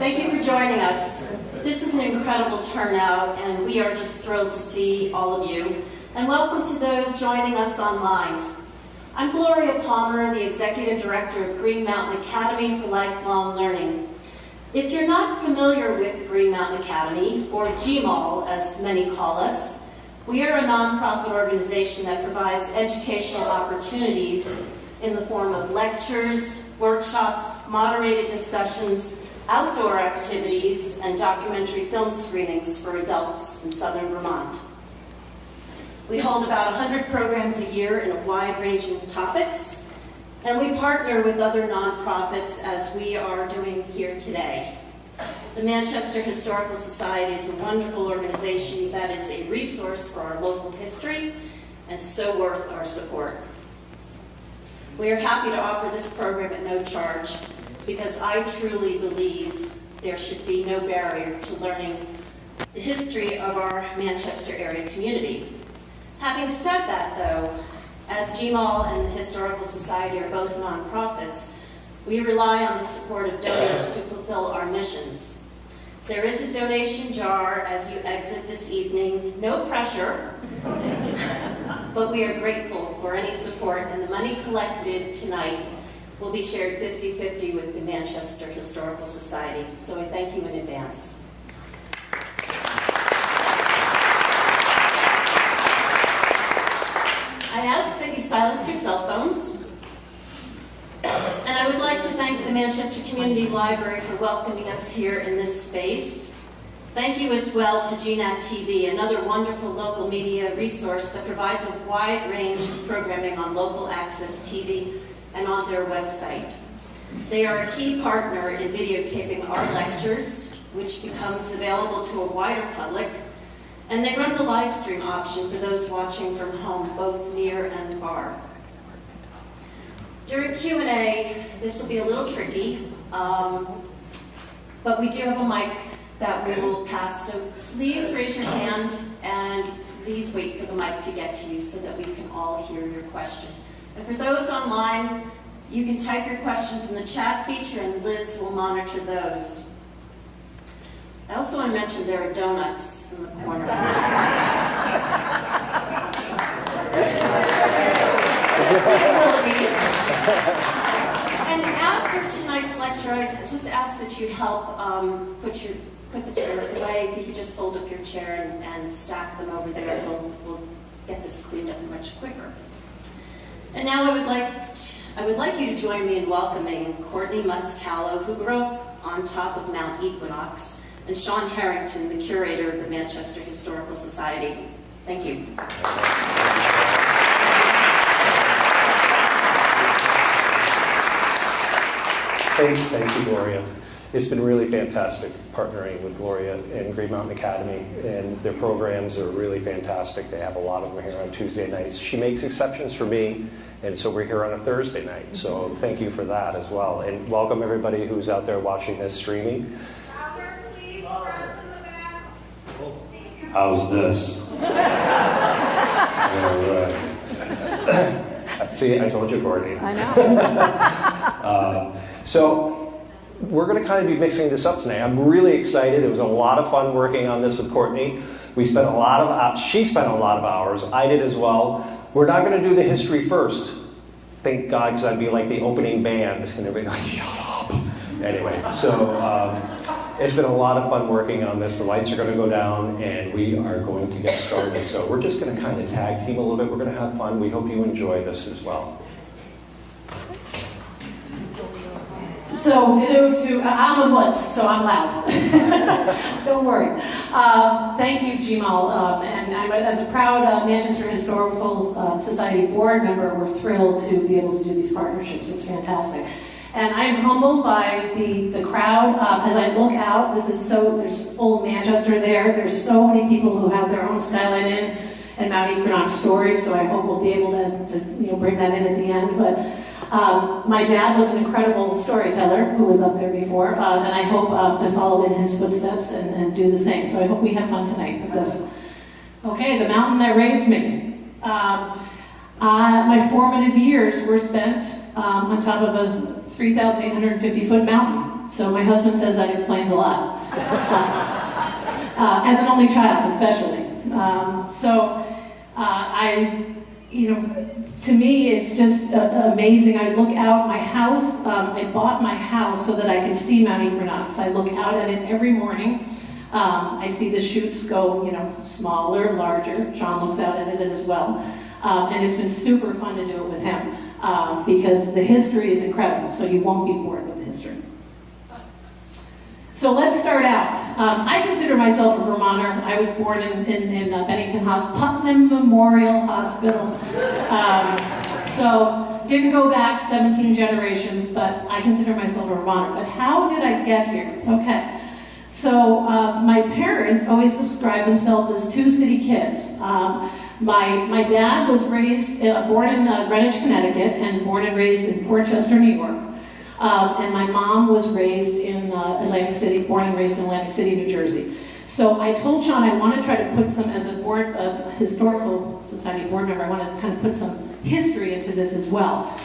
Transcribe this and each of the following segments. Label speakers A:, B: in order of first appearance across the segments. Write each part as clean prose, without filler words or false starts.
A: Thank you for joining us. This is an incredible turnout, and we are just thrilled to see all of you. And welcome to those joining us online. I'm Gloria Palmer, the Executive Director of Green Mountain Academy for Lifelong Learning. If you're not familiar with Green Mountain Academy, or GMALL as many call us, we are a nonprofit organization that provides educational opportunities in the form of lectures, workshops, moderated discussions, outdoor activities, and documentary film screenings for adults in southern Vermont. We hold about 100 programs a year in a wide range of topics, and we partner with other nonprofits as we are doing here today. The Manchester Historical Society is a wonderful organization that is a resource for our local history and so worth our support. We are happy to offer this program at no charge because I truly believe there should be no barrier to learning the history of our Manchester area community. Having said that, though, as GMALL and the Historical Society are both nonprofits, we rely on the support of donors to fulfill our missions. There is a donation jar as you exit this evening. No pressure, but we are grateful for any support, and the money collected tonight will be shared 50-50 with the Manchester Historical Society. So I thank you in advance. I ask that you silence your cell phones. And I would like to thank the Manchester Community Library for welcoming us here in this space. Thank you as well to GNAT-TV, another wonderful local media resource that provides a wide range of programming on local access TV and on their website. They are a key partner in videotaping our lectures, which becomes available to a wider public, and they run the live stream option for those watching from home, both near and far. During Q&A, this will be a little tricky, but we do have a mic that we will pass, so please raise your hand and please wait for the mic to get to you so that we can all hear your question. And for those online, you can type your questions in the chat feature and Liz will monitor those. I also want to mention there are donuts in the corner. And after tonight's lecture, I just ask that you help put the chairs away. If you could just fold up your chair and stack them over there, we'll get this cleaned up much quicker. And now I would like you to join me in welcoming Courtney Mutz Callo, who grew up on top of Mount Equinox, and Shawn Harrington, the Curator of the Manchester Historical Society. Thank you.
B: Thank you, Gloria. It's been really fantastic partnering with Gloria and Green Mountain Academy, and their programs are really fantastic. They have a lot of them here on Tuesday nights. She makes exceptions for me, and so we're here on a Thursday night. So thank you for that as well. And welcome everybody who's out there watching this streaming.
C: Louder, please. Press in the back.
B: How's this? All right. See, I told you, Courtney.
D: I know.
B: So we're going to kind of be mixing this up tonight. I'm really excited. It was a lot of fun working on this with Courtney. She spent a lot of hours. I did as well. We're not going to do the history first. Thank God, because I'd be like the opening band, and everybody like, shut up. Anyway, so it's been a lot of fun working on this. The lights are going to go down, and we are going to get started. So we're just going to kind of tag team a little bit. We're going to have fun. We hope you enjoy this as well.
D: So ditto to, I'm a Mutz, so I'm loud. Don't worry. Thank you, GMALL. And I'm, as a proud Manchester Historical Society board member, we're thrilled to be able to do these partnerships. It's fantastic. And I am humbled by the crowd. As I look out, there's old Manchester there. There's so many people who have their own Skyline Inn and Mount Equinox stories, so I hope we'll be able to bring that in at the end. But my dad was an incredible storyteller who was up there before, and I hope to follow in his footsteps and do the same. So I hope we have fun tonight with this. Okay, the mountain that raised me. My formative years were spent on top of a 3,850-foot mountain. So my husband says that explains a lot. As an only child, especially. To me, it's just amazing. I look out my house. I bought my house so that I could see Mount Equinox. I look out at it every morning. I see the chutes go, smaller, larger. Shawn looks out at it as well. And it's been super fun to do it with him because the history is incredible, so you won't be bored with the history. So let's start out. I consider myself a Vermonter. I was born in Bennington Putnam Memorial Hospital. So didn't go back 17 generations, but I consider myself a Vermonter. But how did I get here? Okay. So my parents always described themselves as two city kids. My dad was born in Greenwich, Connecticut, and born and raised in Portchester, New York. And my mom was raised in Atlantic City, born and raised in Atlantic City, New Jersey. So I told Shawn I want to try to put some, as a historical society board member, I want to kind of put some history into this as well.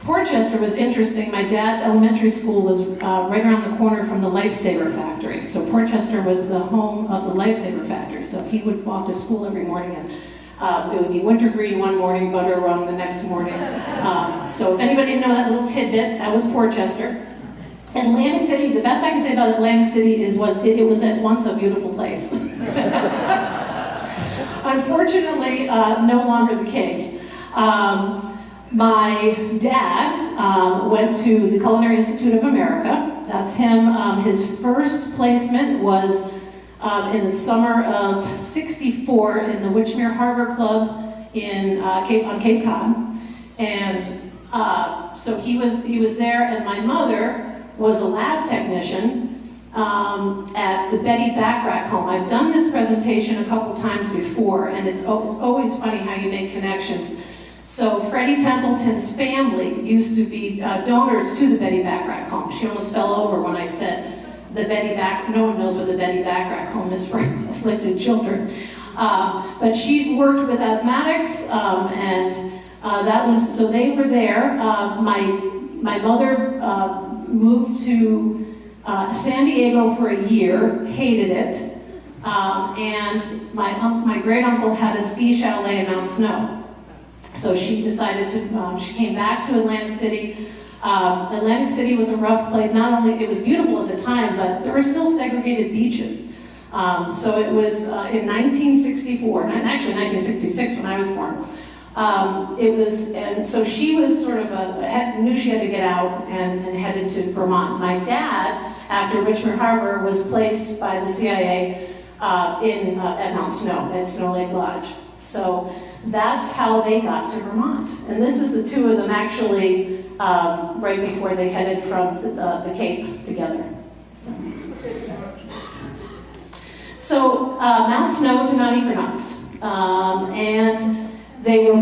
D: Portchester was interesting. My dad's elementary school was right around the corner from the Lifesaver factory. So Portchester was the home of the Lifesaver factory. So he would walk to school every morning, and it would be wintergreen one morning, butter rum the next morning. So if anybody didn't know that little tidbit, that was Portchester. Atlantic City, the best I can say about Atlantic City it was at once a beautiful place. Unfortunately, no longer the case. My dad went to the Culinary Institute of America. That's him. His first placement was in the summer of '64 in the Witchmere Harbor Club on Cape Cod. And so he was there, and my mother was a lab technician at the Betty Backrack home. I've done this presentation a couple times before, and it's always funny how you make connections. So Freddie Templeton's family used to be donors to the Betty Backrack home. She almost fell over when I said no one knows what the Betty Backrack home is for afflicted children. But she worked with asthmatics, and so they were there. My mother moved to San Diego for a year, hated it, and my great uncle had a ski chalet in Mount Snow. So she decided she came back to Atlantic City. Atlantic City was a rough place. Not only, it was beautiful at the time, but there were still segregated beaches. So it was in 1964, and actually 1966 when I was born. And so she was sort of knew she had to get out and headed to Vermont. My dad, after Witchmere Harbor, was placed by the CIA at Mount Snow, at Snow Lake Lodge. So that's how they got to Vermont. And this is the two of them actually right before they headed from the Cape together. So Mount Snow to Mount Equinox. And they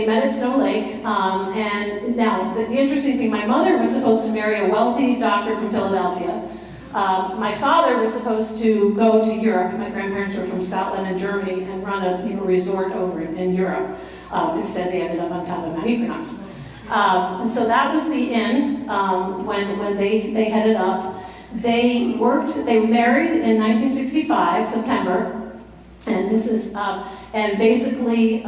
D: met at Snow Lake. And now, the interesting thing, my mother was supposed to marry a wealthy doctor from Philadelphia. My father was supposed to go to Europe. My grandparents were from Scotland and Germany and run a resort over in Europe. Instead, they ended up on top of Mount Equinox. And so that was the inn when they headed up. They were married in 1965, September. And this is, and basically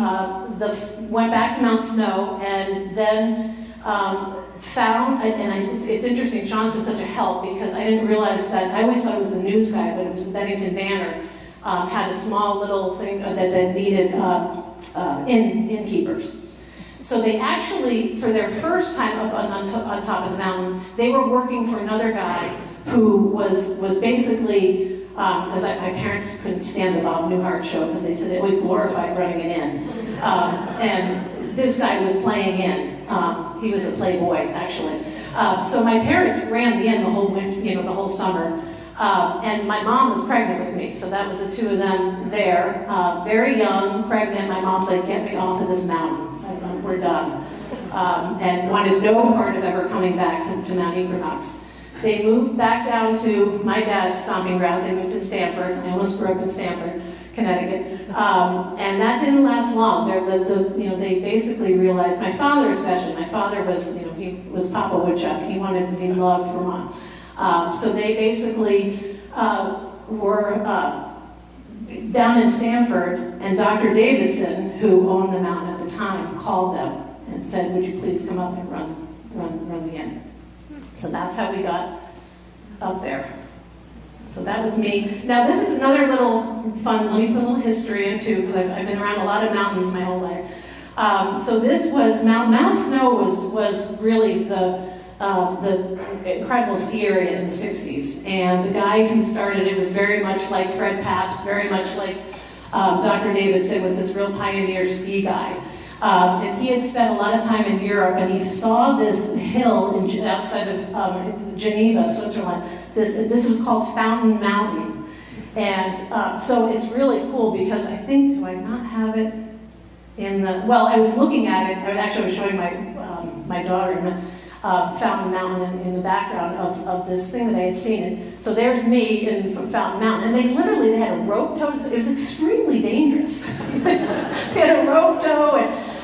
D: went back to Mount Snow and then found, it's interesting, Shawn's been such a help because I didn't realize that, I always thought it was the news guy, but it was the Bennington Banner, had a small little thing that needed innkeepers. So they actually, for their first time up on top of the mountain, they were working for another guy who was basically, my parents couldn't stand the Bob Newhart show because they said it always glorified running an inn. And this guy was playing in. He was a playboy, actually. So my parents ran the inn the whole winter, the whole summer. And my mom was pregnant with me, so that was the two of them there. Very young, pregnant. My mom's like, get me off of this mountain. We're done. And wanted no part of ever coming back to Mount Equinox. They moved back down to my dad's stomping grounds. They moved to Stanford. I almost grew up in Stanford. Connecticut. And that didn't last long. They basically realized, my father especially, my father was, he was Papa Woodchuck. He loved Vermont. So they basically were down in Stamford, and Dr. Davidson, who owned the mountain at the time, called them and said, would you please come up and run the inn? So that's how we got up there. So that was me. Now this is another little fun, let me put a little history into, because I've been around a lot of mountains my whole life. So this was, Mount Snow was really the incredible ski area in the 60s. And the guy who started it was very much like Fred Pabst, very much like Dr. Davidson was this real pioneer ski guy. And he had spent a lot of time in Europe, and he saw this hill outside of Geneva, Switzerland. This was called Fountain Mountain. And so it's really cool because I think, do I not have it in the, well, I was looking at it, I was showing my daughter Fountain Mountain in the background of this thing that I had seen. So there's me from Fountain Mountain, and they had a rope tow. It was extremely dangerous. They had a rope tow,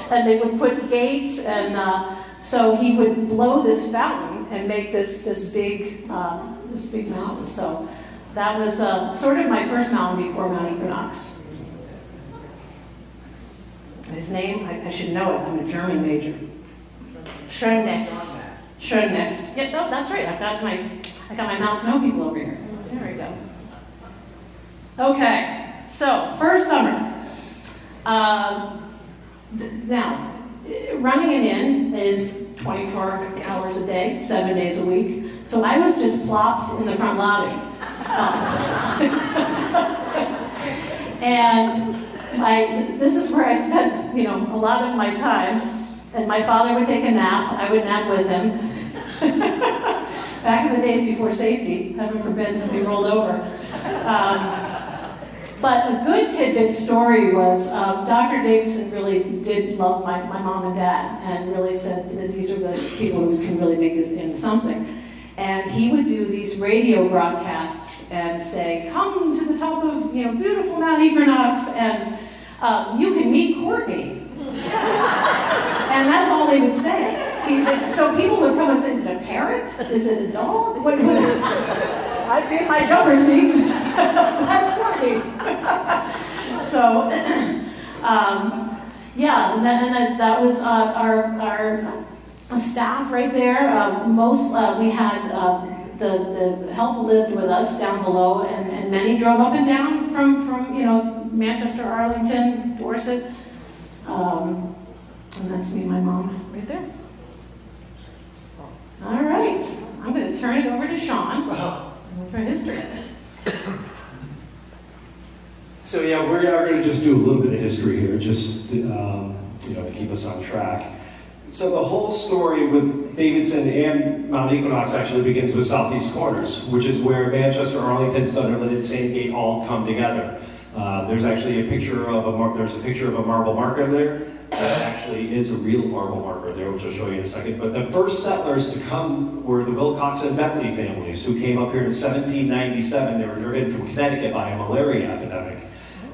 D: and they would put gates, and so he would blow this fountain and make this big mountain. So that was sort of my first mountain before Mount Equinox. His name, I should know it. I'm a German major. Shawn. Yeah, no, that's right. I got my Mount Snow people over here. There we go. Okay, so first summer. Now, running an inn is 24 hours a day, 7 days a week. So I was just plopped in the front lobby. And this is where I spent, a lot of my time. And my father would take a nap. I would nap with him. Back in the days before safety, heaven forbid, we rolled over. But a good tidbit story was Dr. Davidson really did love my mom and dad, and really said that these are the people who can really make this into something. And he would do these radio broadcasts and say, come to the top of beautiful Mount Equinox, and you can meet Courtney. And that's all they would say. So people would come and say, is it a parrot? Is it a dog? What I did my jumper seat. That's Courtney. So, yeah, and then that was our staff right there. We had the help lived with us down below, and many drove up and down from Manchester, Arlington, Dorset. And that's me and my mom right there. All right, I'm going to turn it over to Shawn for history.
B: So yeah, we are going to just do a little bit of history here, just to keep us on track. So the whole story with Davidson and Mount Equinox actually begins with Southeast Corners, which is where Manchester, Arlington, Sunderland, and Sandgate all come together. There's actually a picture of a marble marker there. That actually is a real marble marker there, which I'll show you in a second. But the first settlers to come were the Wilcox and Bentley families, who came up here in 1797. They were driven from Connecticut by a malaria epidemic.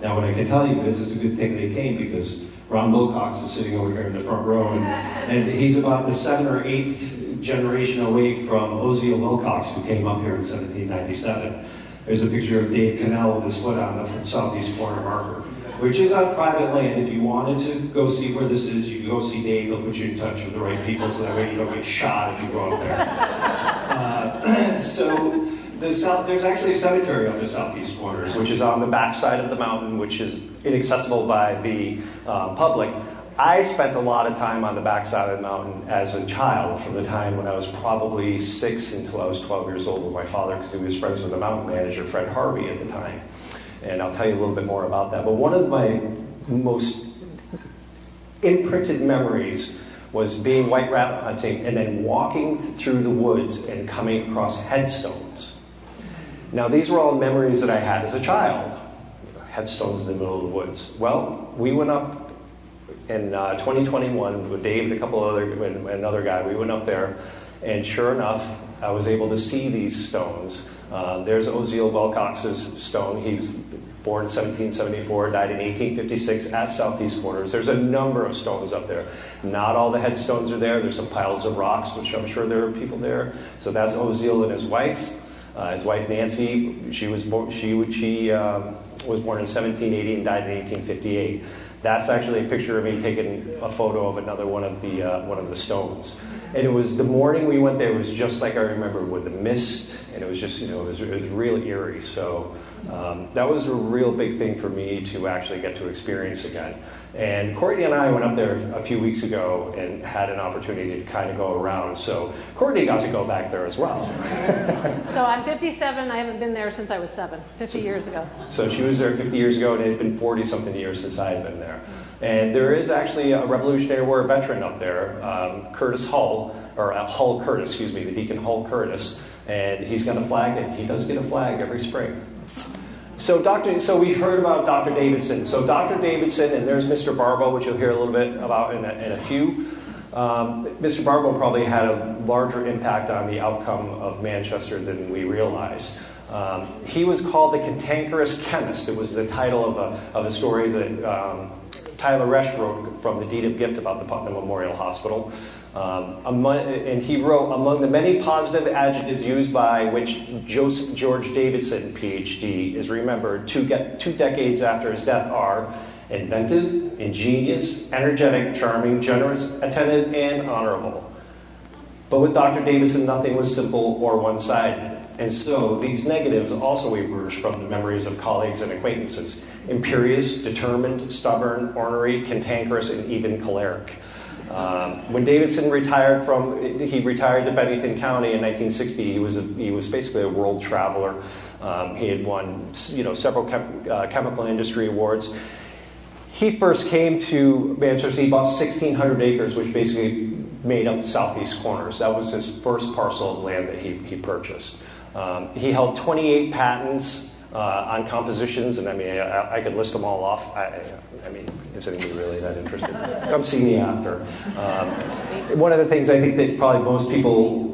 B: Now, what I can tell you is it's a good thing they came, because Ron Wilcox is sitting over here in the front row, and he's about the 7th or 8th generation away from Osiel Wilcox, who came up here in 1797. There's a picture of Dave Cannell with his foot on the Southeast Corner marker, which is on private land. If you wanted to go see where this is, you can go see Dave. He'll put you in touch with the right people, so that way you don't get shot if you go up there. So there's actually a cemetery up the Southeast Corners, which is on the back side of the mountain, which is inaccessible by the public. I spent a lot of time on the backside of the mountain as a child, from the time when I was probably 6 until I was 12 years old with my father, because he was friends with the mountain manager, Fred Harvey, at the time. And I'll tell you a little bit more about that. But one of my most imprinted memories was being white rabbit hunting and then walking through the woods and coming across headstones. Now, these were all memories that I had as a child. Headstones in the middle of the woods. Well, we went up in 2021 with Dave and another guy. We went up there, and sure enough, I was able to see these stones. There's Osiel Wilcox's stone. He's born in 1774, died in 1856 at Southeast Corners. There's a number of stones up there. Not all the headstones are there. There's some piles of rocks, which I'm sure there are people there. So that's Ozil and his wife. His wife Nancy, she was born in 1780 and died in 1858. That's actually a picture of me taking a photo of another one of the stones. And it was the morning we went there. It was just like I remember, with the mist, and it was just, it was real eerie. So that was a real big thing for me to actually get to experience again. And Courtney and I went up there a few weeks ago and had an opportunity to kind of go around. So Courtney got to go back there as well.
E: So I'm 57. I haven't been there since I was 7, 50 years ago.
B: So she was there 50 years ago, and it had been 40-something years since I had been there. And there is actually a Revolutionary War veteran up there, Curtis Hull, or Hull Curtis, excuse me, the Deacon Hull Curtis. And he's got a flag, and he does get a flag every spring. So we've heard about Dr. Davidson. So Dr. Davidson, and there's Mr. Barbo, which you'll hear a little bit about in a few. Mr. Barbo probably had a larger impact on the outcome of Manchester than we realize. He was called the Cantankerous Chemist. It was the title of a story that Tyler Resch wrote from the Deed of Gift about the Putnam Memorial Hospital. And he wrote, among the many positive adjectives used by which Joseph George Davidson, PhD, is remembered 2 decades after his death are inventive, ingenious, energetic, charming, generous, attentive, and honorable. But with Dr. Davidson, nothing was simple or one-sided. And so these negatives also emerge from the memories of colleagues and acquaintances: imperious, determined, stubborn, ornery, cantankerous, and even choleric. When Davidson retired to Bennington County in 1960. He was basically a world traveler. He had won, several chemical industry awards. He first came to Manchester. He bought 1,600 acres, which basically made up Southeast Corners. That was his first parcel of land that he purchased. He held 28 patents on compositions, and I could list them all off. Is anybody really that interested? Come see me after. One of the things I think that probably most people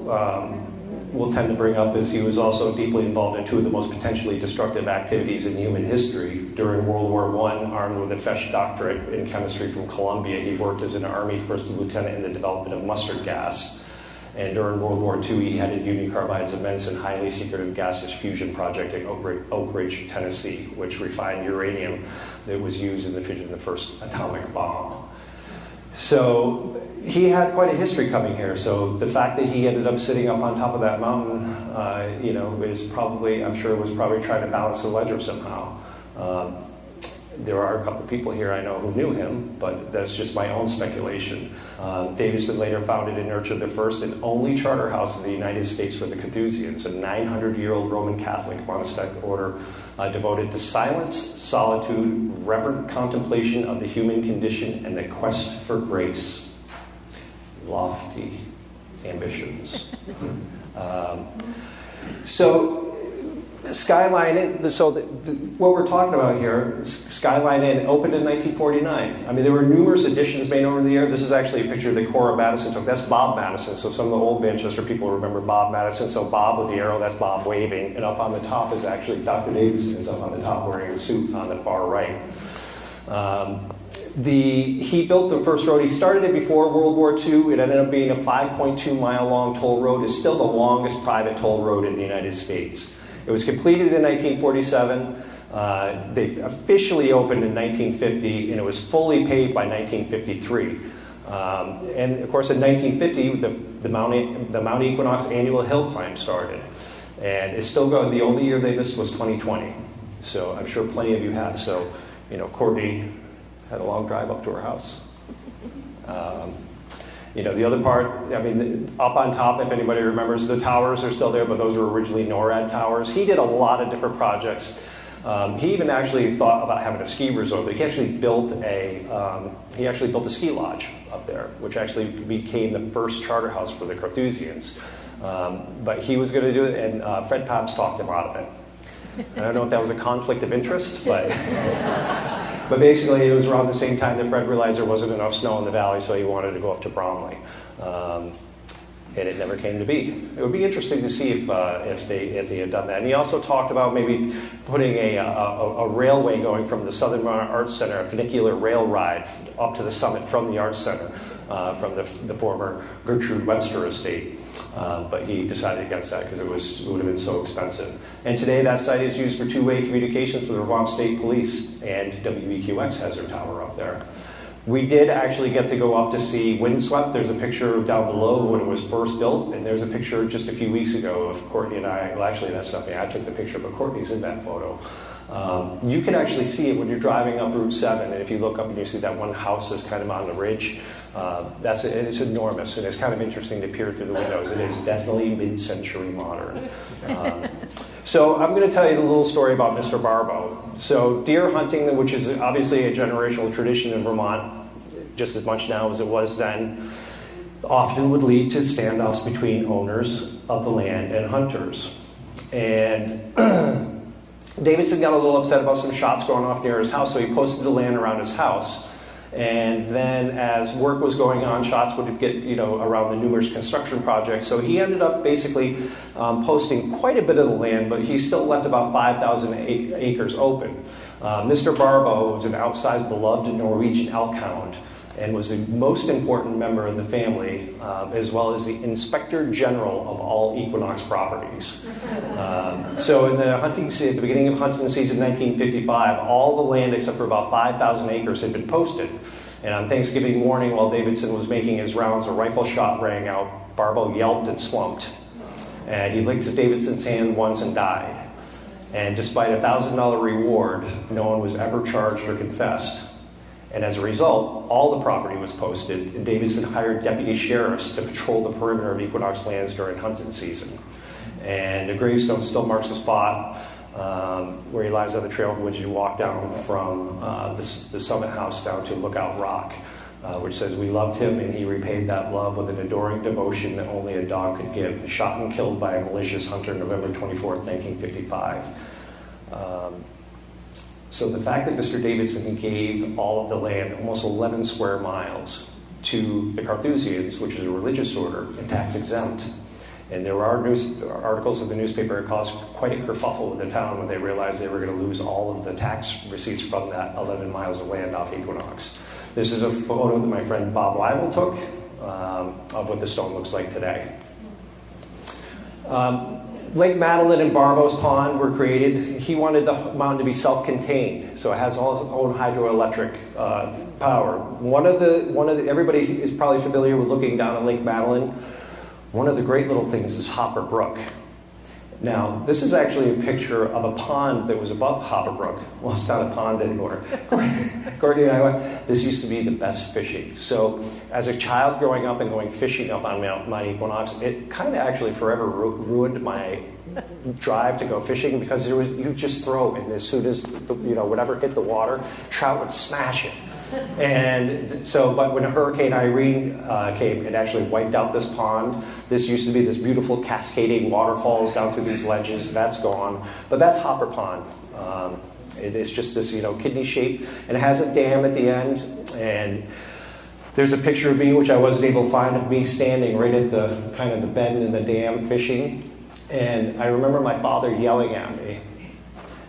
B: will tend to bring up is he was also deeply involved in 2 of the most potentially destructive activities in human history. During World War I, armed with a Fesch doctorate in chemistry from Columbia, he worked as an Army first lieutenant in the development of mustard gas. And during World War II, he headed Union Carbide's immense and highly secretive gaseous fusion project in Oak Ridge, Tennessee, which refined uranium that was used in the fission of the first atomic bomb. So he had quite a history coming here. So the fact that he ended up sitting up on top of that mountain, is probably, I'm sure, was probably trying to balance the ledger somehow. There are a couple of people here I know who knew him, but that's just my own speculation. Davidson later founded and nurtured the first and only charter house in the United States for the Carthusians, a 900-year-old Roman Catholic monastic order devoted to silence, solitude, reverent contemplation of the human condition, and the quest for grace. Lofty ambitions. Skyline, what we're talking about here, Skyline Inn opened in 1949. There were numerous additions made over the year. This is actually a picture that Cora Madison took. That's Bob Madison. So some of the old Manchester people remember Bob Madison. So Bob with the arrow, that's Bob waving. And up on the top is actually Dr. Davidson is up on the top wearing a suit on the far right. He built the first road. He started it before World War II. It ended up being a 5.2-mile long toll road. It's still the longest private toll road in the United States. It was completed in 1947. They officially opened in 1950, and it was fully paved by 1953. And of course, in 1950, the Mount Equinox annual hill climb started, and it's still going. The only year they missed was 2020. So I'm sure plenty of you have. So, Courtney had a long drive up to her house. The other part, up on top, if anybody remembers, the towers are still there, but those were originally NORAD towers. He did a lot of different projects. He even actually thought about having a ski resort. He actually built a ski lodge up there, which actually became the first charter house for the Carthusians. But he was going to do it, and Fred Papps talked him out of it. I don't know if that was a conflict of interest, but basically it was around the same time that Fred realized there wasn't enough snow in the valley, so he wanted to go up to Bromley. and it never came to be. It would be interesting to see if they had done that. And he also talked about maybe putting a railway going from the Southern Vermont Arts Center, a funicular rail ride up to the summit from the Arts Center, from the former Gertrude Webster estate. But he decided against that because it would have been so expensive. And today that site is used for two-way communications for the Vermont State Police, and WEQX has their tower up there. We did actually get to go up to see Windswept. There's a picture down below when it was first built, and there's a picture just a few weeks ago of Courtney and I. Well, actually, that's something I took the picture, but Courtney's in that photo. You can actually see it when you're driving up Route 7, and if you look up and you see that one house that's kind of on the ridge, it's enormous, and it's kind of interesting to peer through the windows. It is definitely mid-century modern. So I'm going to tell you a little story about Mr. Barbo. So deer hunting, which is obviously a generational tradition in Vermont, just as much now as it was then, often would lead to standoffs between owners of the land and hunters. And Davidson got a little upset about some shots going off near his house, so he posted the land around his house. And then as work was going on, shots would get, around the numerous construction projects. So he ended up basically posting quite a bit of the land, but he still left about 5,000 acres open. Mr. Barbo was an outsized, beloved Norwegian elk hound and was the most important member of the family, as well as the Inspector General of all Equinox properties. So in the hunting season, at the beginning of hunting season 1955, all the land except for about 5,000 acres had been posted. And on Thanksgiving morning, while Davidson was making his rounds, a rifle shot rang out. Barbo yelped and slumped. And he licked Davidson's hand once and died. And despite a $1,000 reward, no one was ever charged or confessed. And as a result, all the property was posted, and Davidson hired deputy sheriffs to patrol the perimeter of Equinox lands during hunting season. And the gravestone still marks the spot where he lies on the trail which you walk down from the Summit House down to Lookout Rock, which says, "We loved him, and he repaid that love with an adoring devotion that only a dog could give. Shot and killed by a malicious hunter November 24th, 1955. So the fact that Mr. Davidson gave all of the land, almost 11 square miles, to the Carthusians, which is a religious order, and tax exempt. And there are news articles in the newspaper that caused quite a kerfuffle in the town when they realized they were going to lose all of the tax receipts from that 11 miles of land off Equinox. This is a photo that my friend Bob Weibel took of what the stone looks like today. Lake Madeline and Barbo's Pond were created. He wanted the mountain to be self-contained, so it has all its own hydroelectric power. Everybody is probably familiar with looking down on Lake Madeline. One of the great little things is Hopper Brook. Now, this is actually a picture of a pond that was above Hopper Brook. Well, it's not a pond anymore. Courtney and I went, this used to be the best fishing. So, as a child growing up and going fishing up on Mount Equinox, it kind of actually forever ruined my drive to go fishing because you just throw, and as soon as whatever hit the water, trout would smash it. And so, but when Hurricane Irene came, it actually wiped out this pond. This used to be this beautiful cascading waterfalls down through these ledges. That's gone. But that's Hopper Pond. It is just this, kidney shape, and it has a dam at the end. And there's a picture of me, which I wasn't able to find, of me standing right at the kind of the bend in the dam fishing. And I remember my father yelling at me.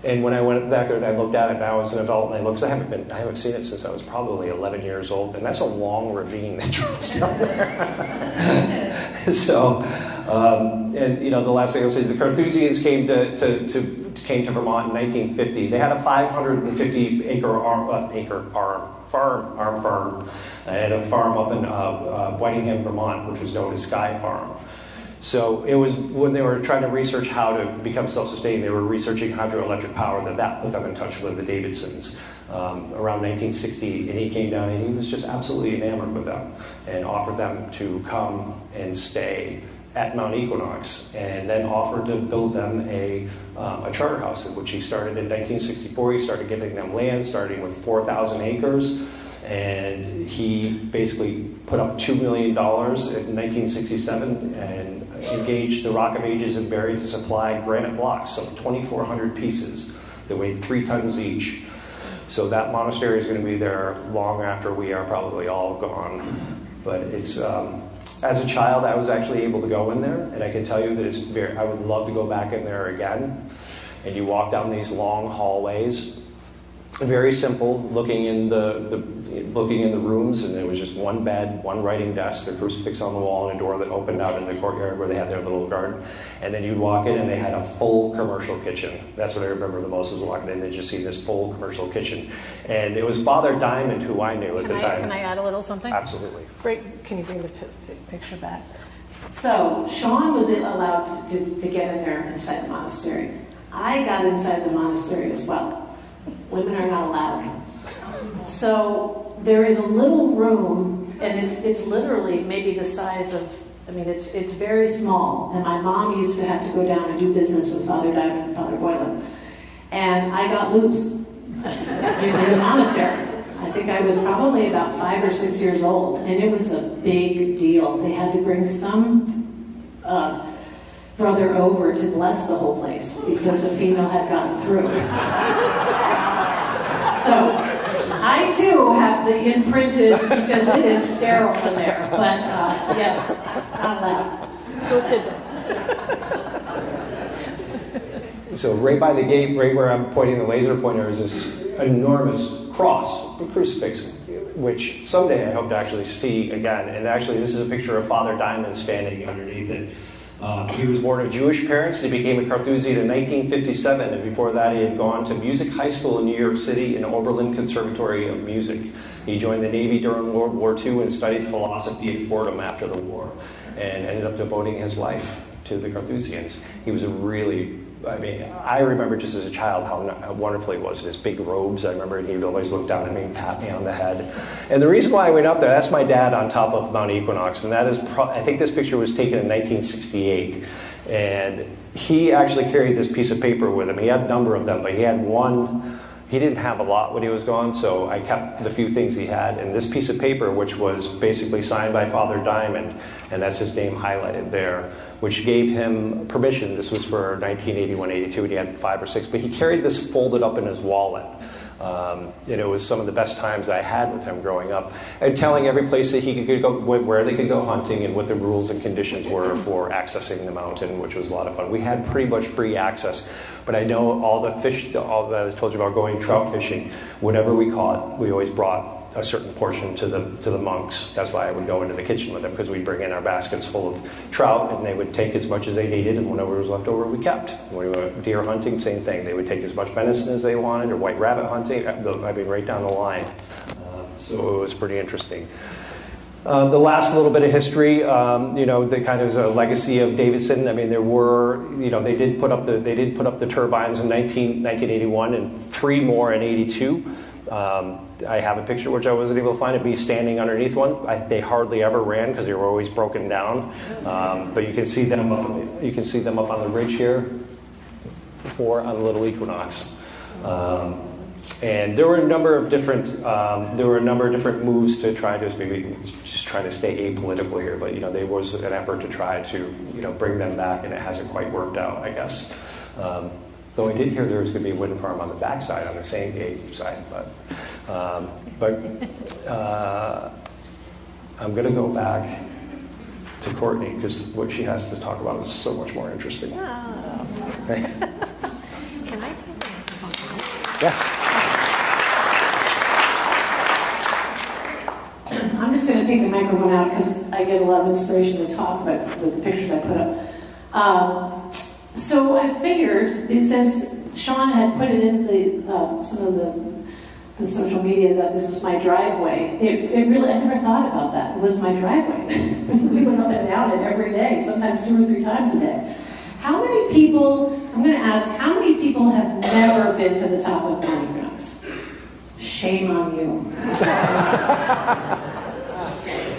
B: And when I went back there and I looked at it now as an adult, and I looked, I haven't seen it since I was probably 11 years old, and that's a long ravine that drops down there. So, the last thing I'll say is the Carthusians came to Vermont in 1950. They had a 550-acre farm. They had a farm up in Whitingham, Vermont, which was known as Sky Farm. So it was when they were trying to research how to become self-sustaining, they were researching hydroelectric power, that put them in touch with the Davidsons around 1960. And he came down and he was just absolutely enamored with them and offered them to come and stay at Mount Equinox, and then offered to build them a charter house, which he started in 1964. He started giving them land, starting with 4,000 acres. And he basically put up $2 million in 1967 and engaged the Rock of Ages and Berry to supply granite blocks, so 2,400 pieces that weighed 3 tons each. So that monastery is going to be there long after we are probably all gone. But it's As a child, I was actually able to go in there, and I can tell you that I would love to go back in there again. And you walk down these long hallways, very simple, looking in the rooms, and there was just one bed, one writing desk, a crucifix on the wall, and a door that opened out into the courtyard where they had their little garden. And then you'd walk in, and they had a full commercial kitchen. That's what I remember the most, was walking in and just see this full commercial kitchen. And it was Father Diamond, who I knew at the time.
E: Can I add a little something?
B: Absolutely.
E: Can you bring the picture back?
D: So Shawn was allowed to get in there inside the monastery. I got inside the monastery as well. Women are not allowed. So there is a little room, and it's literally maybe the size of, it's very small. And my mom used to have to go down and do business with Father Diamond and Father Boylan. And I got loose in the monastery. I think I was probably about 5 or 6 years old, and it was a big deal. They had to bring some brother over to bless the whole place because a female had gotten through. So I too have the imprinted, because it is sterile in there, but yes, not allowed.
E: Go tidbit.
B: So right by the gate, right where I'm pointing the laser pointer, is this enormous cross, a crucifix, which someday I hope to actually see again. And actually, this is a picture of Father Diamond standing underneath it. He was born of Jewish parents. He became a Carthusian in 1957, and before that he had gone to music high school in New York City and Oberlin Conservatory of Music. He joined the Navy during World War II and studied philosophy at Fordham after the war, and ended up devoting his life to the Carthusians. He was I remember just as a child how wonderful he was in his big robes. I remember he would always look down at me and pat me on the head. And the reason why I went up there, that's my dad on top of Mount Equinox, and that is, I think this picture was taken in 1968. And he actually carried this piece of paper with him. He had a number of them, but he had one. He didn't have a lot when he was gone, so I kept the few things he had. And this piece of paper, which was basically signed by Father Diamond, and that's his name highlighted there, which gave him permission. This was for 1981-82, and he had 5 or 6, but he carried this folded up in his wallet. And it was some of the best times I had with him growing up, and telling every place that he could go, where they could go hunting, and what the rules and conditions were for accessing the mountain, which was a lot of fun. We had pretty much free access, but I know all that I told you about going trout fishing. Whenever we caught, we always brought a certain portion to the monks. That's why I would go into the kitchen with them, because we'd bring in our baskets full of trout, and they would take as much as they needed, and whatever was left over we kept. When we went deer hunting, same thing. They would take as much venison as they wanted, or white rabbit hunting, right down the line. So it was pretty interesting. The last little bit of history, the kind of a legacy of Davidson. There were, they did put up the turbines in 1981 and 3 more in 82. I have a picture which I wasn't able to find of me standing underneath one. They hardly ever ran because they were always broken down. But you can see them up. You can see them up on the ridge here, on the Little Equinox. And there were a number of different moves to try to maybe just try to stay apolitical here. But there was an effort to try to bring them back, and it hasn't quite worked out, I guess. Though I did hear there was going to be a wind farm on the backside, on the same gate side, but I'm going to go back to Courtney, because what she has to talk about is so much more interesting.
E: Oh.
B: Thanks.
E: Can I take the microphone out?
B: Yeah.
D: I'm just going to take the microphone out because I get a lot of inspiration to talk about with the pictures I put up. So I figured, since Shawn had put it in some of the social media that this was my driveway, it really, I never thought about that. It was my driveway. We went up and down it every day, sometimes 2 or 3 times a day. How many people, I'm going to ask, how many people have never been to the top of Mount Equinox? Shame on you.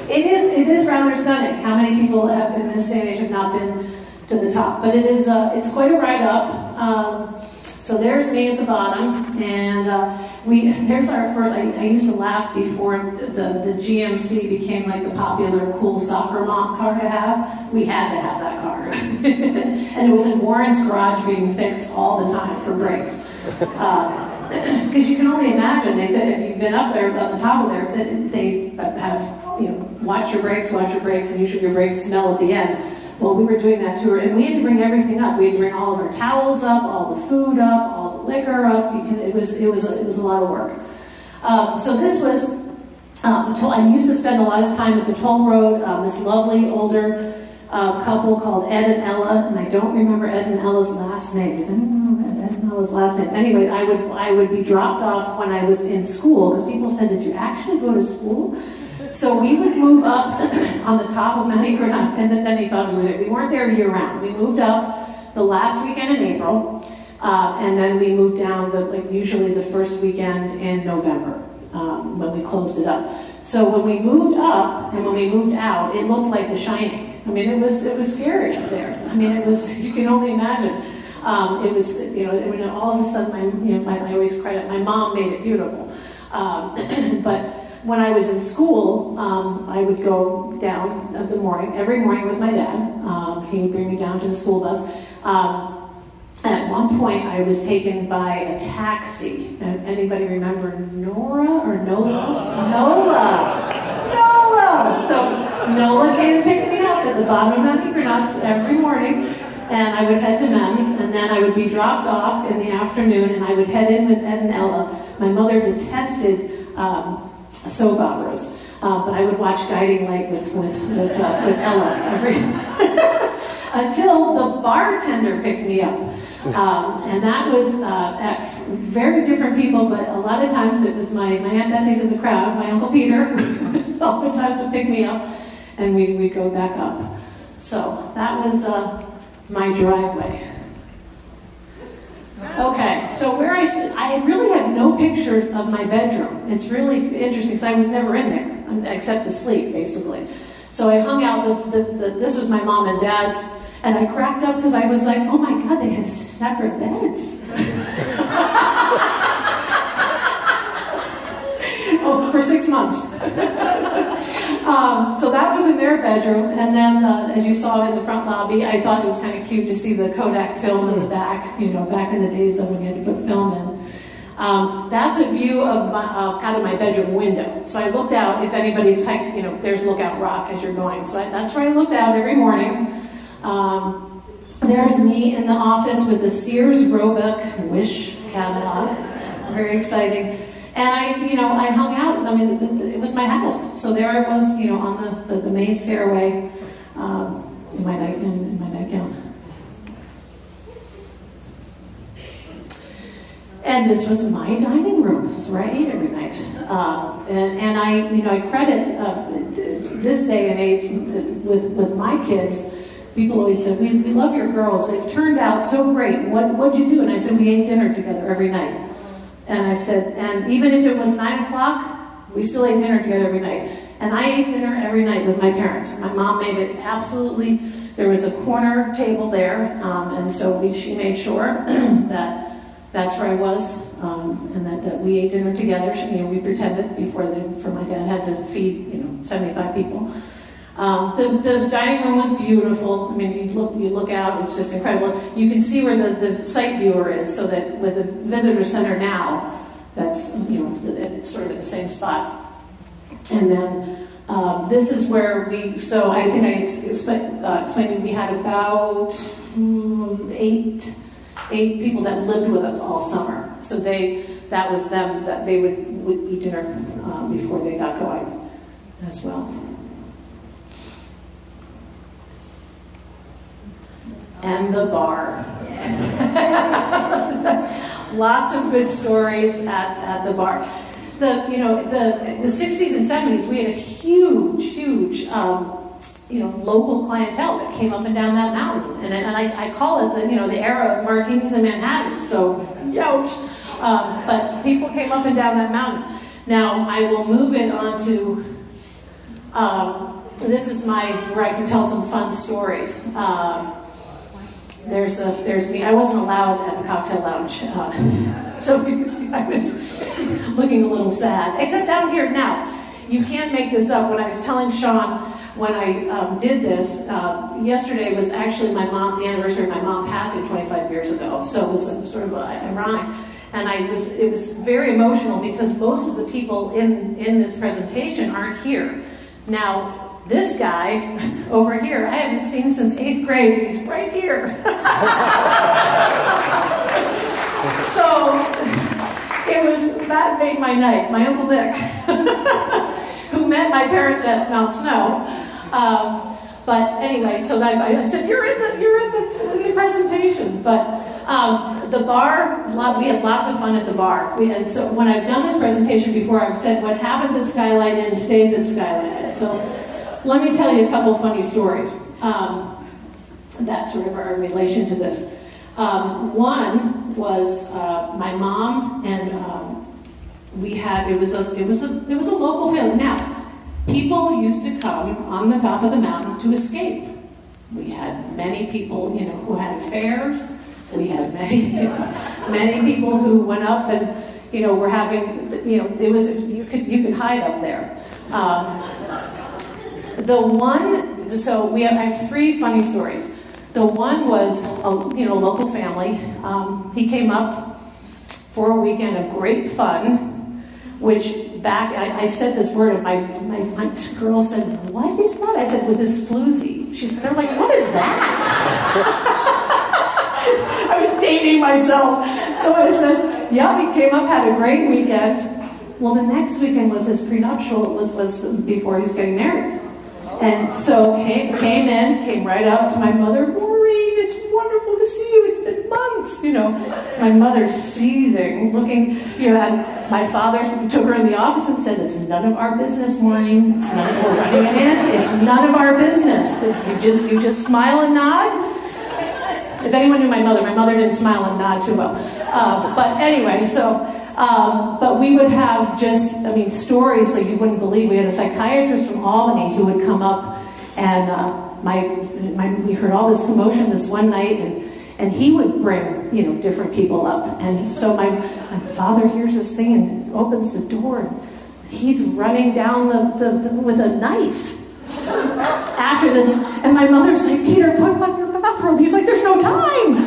D: It is rather stunning how many people have, in this day and age, have not been to the top. But it's quite a ride up. So there's me at the bottom, and there's our first. I used to laugh before the GMC became like the popular cool soccer mom car to have. We had to have that car, and it was in Warren's garage being fixed all the time for brakes. Because you can only imagine. They said if you've been up there on the top of there, that they have watch your brakes, and usually your brakes smell at the end. Well, we were doing that tour, and we had to bring everything up. We had to bring all of our towels up, all the food up, all the liquor up. It was a lot of work. So this was the toll. I used to spend a lot of time at the toll road. This lovely older couple called Ed and Ella, and I don't remember Ed and Ella's last name. Does anyone remember Ed and Ella's last name? Anyway, I would be dropped off when I was in school, because people said, "Did you actually go to school?" So we would move up on the top of Mount Equinox, and then they thought we were there. We weren't there year round. We moved up the last weekend in April, and then we moved down usually the first weekend in November when we closed it up. So when we moved up and when we moved out, it looked like The Shining. I mean, it was scary up there. I mean, it was, you can only imagine. It was, all of a sudden, I always credit my mom made it beautiful. But when I was in school, I would go down every morning with my dad. He would bring me down to the school bus. At one point, I was taken by a taxi. Anybody remember Nora or Nola? Nola! So Nola came and picked me up at the bottom of Mount Equinox every morning, and I would head to MEMS, and then I would be dropped off in the afternoon, and I would head in with Ed and Ella. My mother detested soap operas, but I would watch Guiding Light with Ella every until the bartender picked me up. And that was at very different people, but a lot of times it was my Aunt Bessie's in the crowd, my Uncle Peter, oftentimes would pick me up, and we'd go back up. So that was my driveway. Okay, so I really have no pictures of my bedroom. It's really interesting because I was never in there, except to sleep, basically. So I hung out, this was my mom and dad's, and I cracked up because I was like, oh my God, they had separate beds. For 6 months. So that was in their bedroom, and then as you saw in the front lobby, I thought it was kind of cute to see the Kodak film in the back, back in the days of when you had to put film in. That's a view of out of my bedroom window. So I looked out, if anybody's hiked, there's Lookout Rock as you're going. So that's where I looked out every morning. There's me in the office with the Sears Roebuck Wish catalog. Very exciting. And I hung out. I mean, it was my house. So there I was, on the main stairway in my nightgown. And this was my dining room. This is where I ate every night. And I credit this day and age with my kids. People always said, we love your girls. They've turned out so great. What'd you do? And I said, we ate dinner together every night. And I said, and even if it was 9 o'clock, we still ate dinner together every night. And I ate dinner every night with my parents. My mom made it absolutely, there was a corner table there, and so she made sure that that's where I was, and that we ate dinner together. We pretended before my dad had to feed, 75 people. The dining room was beautiful. I mean, you look out, it's just incredible. You can see where the site viewer is, so that with the visitor center now, that's, it's sort of at the same spot. And then this is where so I think I explained we had about 8 people that lived with us all summer. So that was them, that they would eat dinner before they got going as well. And the bar. Lots of good stories at the bar. The 60s and 70s, we had a huge local clientele that came up and down that mountain. And I call it the era of martinis in Manhattan. So, youch. But people came up and down that mountain. Now, I will move it onto, this is where I can tell some fun stories. There's me. I wasn't allowed at the cocktail lounge, so you see, I was looking a little sad. Except down here now, you can't make this up. When I was telling Shawn when I did this, yesterday was actually the anniversary of my mom passing 25 years ago. So it was sort of ironic, and it was very emotional because most of the people in this presentation aren't here. Now, this guy over here, I haven't seen since 8th grade, and he's right here. So, that made my night. My Uncle Nick, who met my parents at Mount Snow. But anyway, so I said, you're in the presentation. But the bar, we had lots of fun at the bar. And so when I've done this presentation before, I've said what happens at Skyline Inn stays at Skyline Inn. So let me tell you a couple funny stories that sort of are in relation to this. One was my mom and we had, it was a local family. Now, people used to come on the top of the mountain to escape. We had many people, who had affairs. We had many people who went up and, were having, you could hide up there. I have 3 funny stories. The one was, a local family. He came up for a weekend of great fun, which I said this word, and my girl said, "What is that?" I said, "With his floozy." She said, "They're like, what is that?" I was dating myself. So I said, yeah, he came up, had a great weekend. Well, the next weekend was his prenuptial. It was before he was getting married. And so came right up to my mother, "Maureen, it's wonderful to see you. It's been months." My mother's seething, looking, and my father took her in the office and said, "It's none of our business, Maureen. It's none of, we're running it in. It's none of our business. You just smile and nod." If anyone knew my mother didn't smile and nod too well. But anyway, but we would have stories like you wouldn't believe. We had a psychiatrist from Albany who would come up, and we heard all this commotion this one night, and he would bring, different people up. And so my father hears this thing and opens the door, and he's running down with a knife after this. And my mother's like, "Peter, put him on your bathrobe." He's like, "There's no time."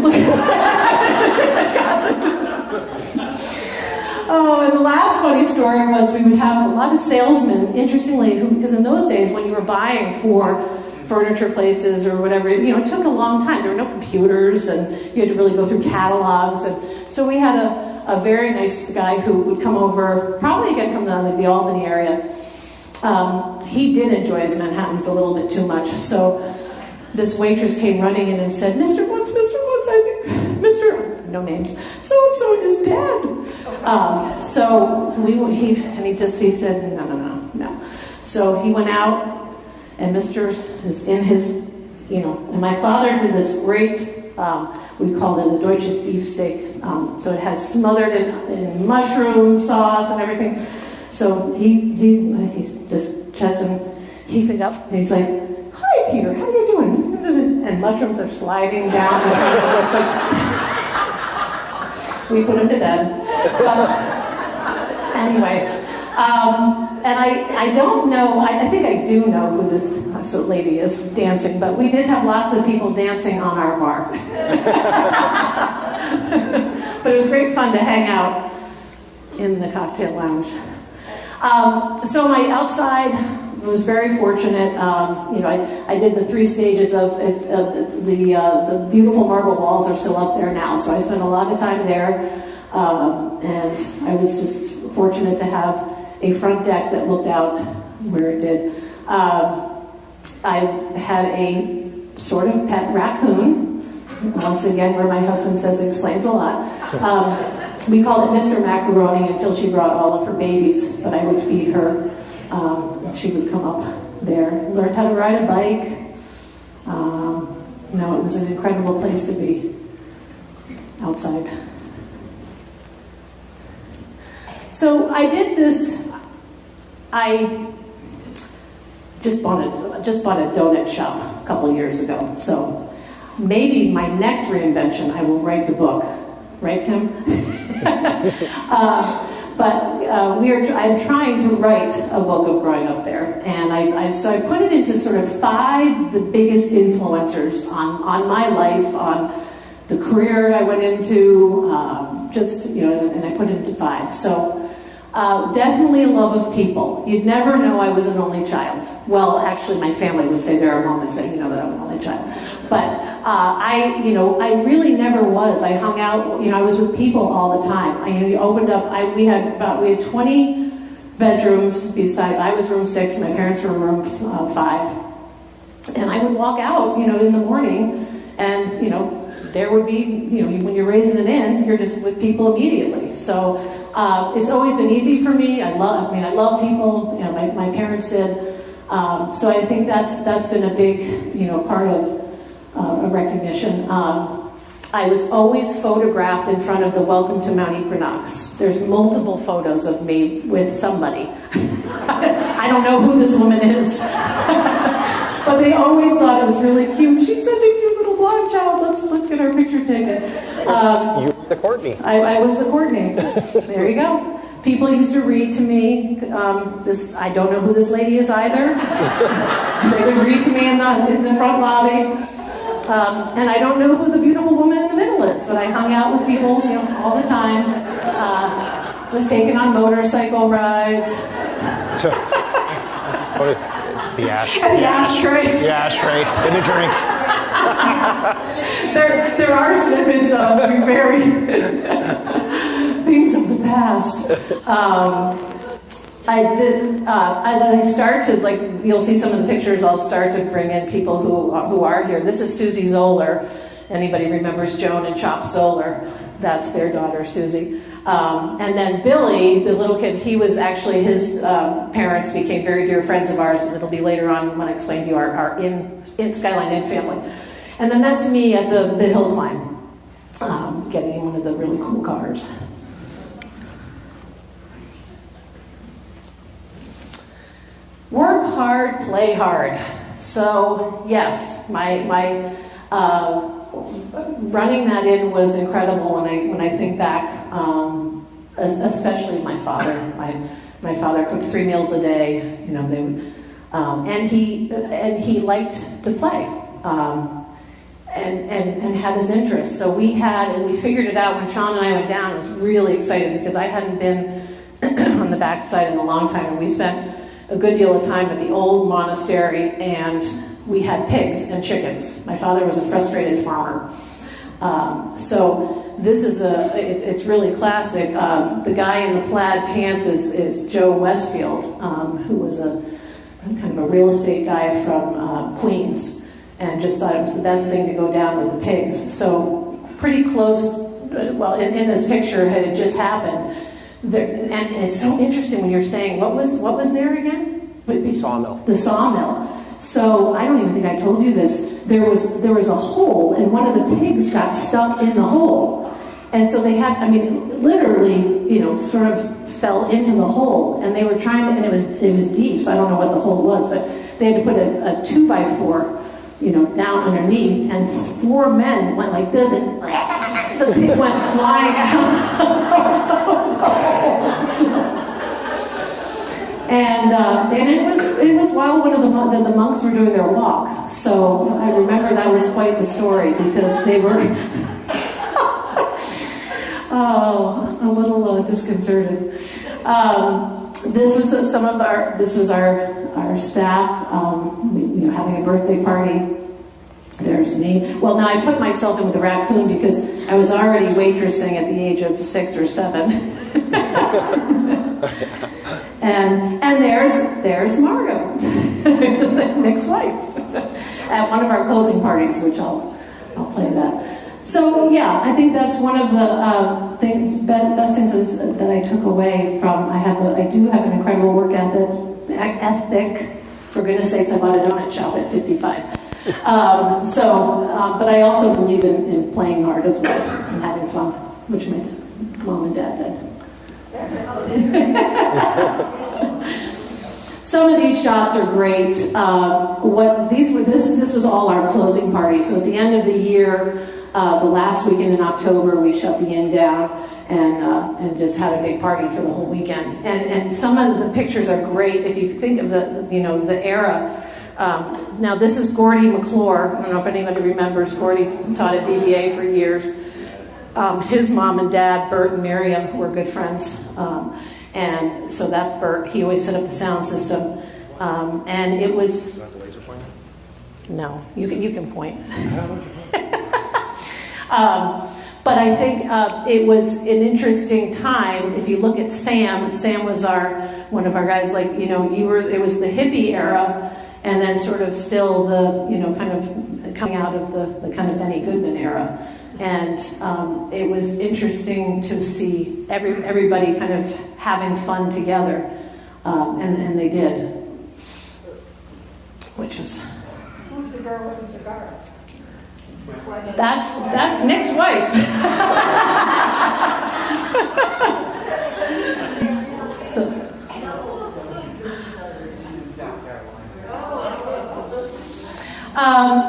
D: Oh, and the last funny story was we would have a lot of salesmen, interestingly, because in those days when you were buying for furniture places or whatever, it took a long time. There were no computers, and you had to really go through catalogs. And so we had a very nice guy who would come over, probably again come down to the Albany area. He did enjoy his Manhattans a little bit too much. So this waitress came running in and said, Mr. Mutz, I think, no names, so-and-so is dead. He said, no. So he went out, and Mr. is in his, and my father did this great, we called it a Deutsches beefsteak. So it had smothered in mushroom sauce and everything. So he's just checking, heaving up, and he's like, "Hi, Peter, how you doing?" And mushrooms are sliding down. We put him to bed. Anyway, and I don't know, I think I do know who this lady is dancing, but we did have lots of people dancing on our bar. But it was great fun to hang out in the cocktail lounge. So my outside was very fortunate. I did the 3 stages of the beautiful marble walls are still up there now. So I spent a lot of time there, and I was just fortunate to have a front deck that looked out where it did. I had a sort of pet raccoon. Once again, where my husband says explains a lot. We called it Mr. Macaroni until she brought all of her babies, but I would feed her. She would come up there, learned how to ride a bike. It was an incredible place to be outside. So I did this. I just bought a donut shop a couple of years ago. So maybe my next reinvention, I will write the book. Right, Kim? I'm trying to write a book of growing up there, and I put it into sort of 5 the biggest influencers on my life, on the career I went into, and I put it into 5. So Definitely a love of people. You'd never know I was an only child. Well, actually, my family would say there are moments that you know that I'm an only child. But I really never was. I hung out, I was with people all the time. I opened up, we had 20 bedrooms besides. I was room 6, my parents were room 5. And I would walk out, in the morning, and, there would be, when you're raising an inn, you're just with people immediately. So it's always been easy for me. I love people. My parents did. So I think that's been a big, part of a recognition. I was always photographed in front of the Welcome to Mount Equinox. There's multiple photos of me with somebody. I don't know who this woman is. But they always thought it was really cute. She's such a cute little blonde child. Let's get our picture taken.
B: You were the Courtney.
D: I was the Courtney. There you go. People used to read to me. I don't know who this lady is either. They would read to me in the front lobby. And I don't know who the beautiful woman in the middle is, but I hung out with people, all the time. Was taken on motorcycle rides.
B: The ashtray.
D: The ashtray.
B: The ashtray and the drink.
D: There are snippets of very things of the past. As I start to, you'll see some of the pictures, I'll start to bring in people who are here. This is Susie Zoller. Anybody remembers Joan and Chop Zoller? That's their daughter, Susie. And then Billy, the little kid, he was actually, his parents became very dear friends of ours, and it'll be later on when I explain to you our Skyline Inn family. And then that's me at the hill climb, getting in one of the really cool cars. Work hard, play hard. So yes, my running that inn was incredible when I think back, especially my father. My father cooked 3 meals a day. They would, and he liked to play, and had his interests. So we figured it out when Shawn and I went down. I was really excited because I hadn't been on the backside in a long time, and we spent a good deal of time at the old monastery, and we had pigs and chickens. My father was a frustrated farmer. So this is it's really classic. The guy in the plaid pants is Joe Westfield, who was a kind of a real estate guy from Queens, and just thought it was the best thing to go down with the pigs. So pretty close, in this picture, had it just happened. And it's so interesting when you're saying, what was there again?
B: The sawmill.
D: The sawmill. So I don't even think I told you this. There was a hole, and one of the pigs got stuck in the hole. And so they had, literally, sort of fell into the hole. And they were trying to, and it was deep, so I don't know what the hole was, but they had to put a 2x4, down underneath, and 4 men went like this, and the pig went flying out. And it was while one of the monks were doing their walk. So I remember that was quite the story, because they were a little disconcerted. This was our staff, having a birthday party. There's me. Well, now I put myself in with the raccoon because I was already waitressing at the age of 6 or 7. And there's Margot, Nick's wife, at one of our closing parties, which I'll play that. So yeah, I think that's one of the best things that I took away from. I do have an incredible work ethic. For goodness sakes, I bought a donut shop at 55. But I also believe in playing hard as well and having fun, which my mom and dad did. Some of these shots are great. This was all our closing party. So at the end of the year, the last weekend in October, we shut the inn down and just had a big party for the whole weekend. And some of the pictures are great if you think of the era. Now this is Gordy McClure. I don't know if anybody remembers. Gordy taught at BBA for years. His mom and dad, Bert and Miriam, were good friends. And so that's Bert. He always set up the sound system. And it was... No, you can point. But I think it was an interesting time. If you look at Sam was one of our guys. Like, you know, it was the hippie era, and then sort of still the, you know, kind of coming out of the kind of Benny Goodman era. And it was interesting to see everybody kind of having fun together, and they did, which is.
E: Who's the girl with the cigars?
D: That's Nick's wife.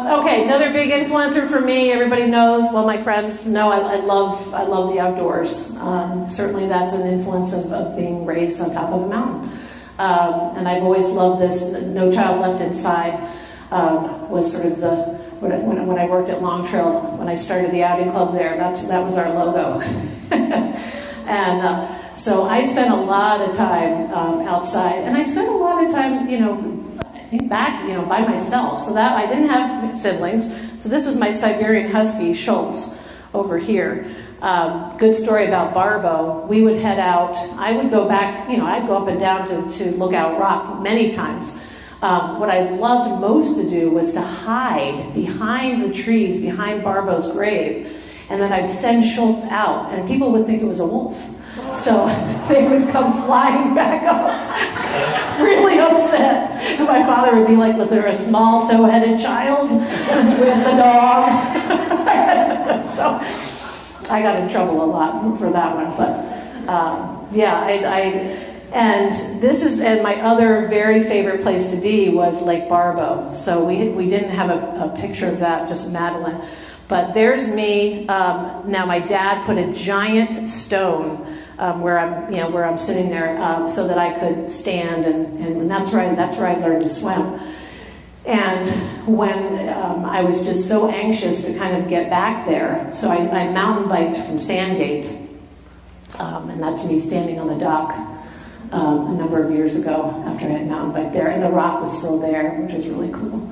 D: Okay, another big influencer for me. Everybody knows. Well, my friends know I love the outdoors. Certainly, that's an influence of being raised on top of a mountain. And I've always loved this. No Child Left Inside was sort of when I worked at Long Trail, when I started the outing club there, that was our logo. And so I spent a lot of time outside, and I spent a lot of time, you know, I think back, you know, by myself. So that I didn't have siblings. So this was my Siberian Husky, Schultz, over here. Good story about Barbo. We would head out. I would go back, you know, I'd go up and down to Lookout Rock many times. What I loved most to do was to hide behind the trees, behind Barbo's grave, and then I'd send Schultz out, and people would think it was a wolf. So they would come flying back up, really upset. And my father would be like, was there a small toe-headed child with the dog? So I got in trouble a lot for that one. But and my other very favorite place to be was Lake Barbo. So we didn't have a picture of that, just Madeline. But there's me. Now my dad put a giant stone where I'm sitting there so that I could stand, and that's where I learned to swim. And when I was just so anxious to kind of get back there, so I mountain biked from Sandgate, and that's me standing on the dock. A number of years ago after I had mountain biked there, and the rock was still there, which was really cool.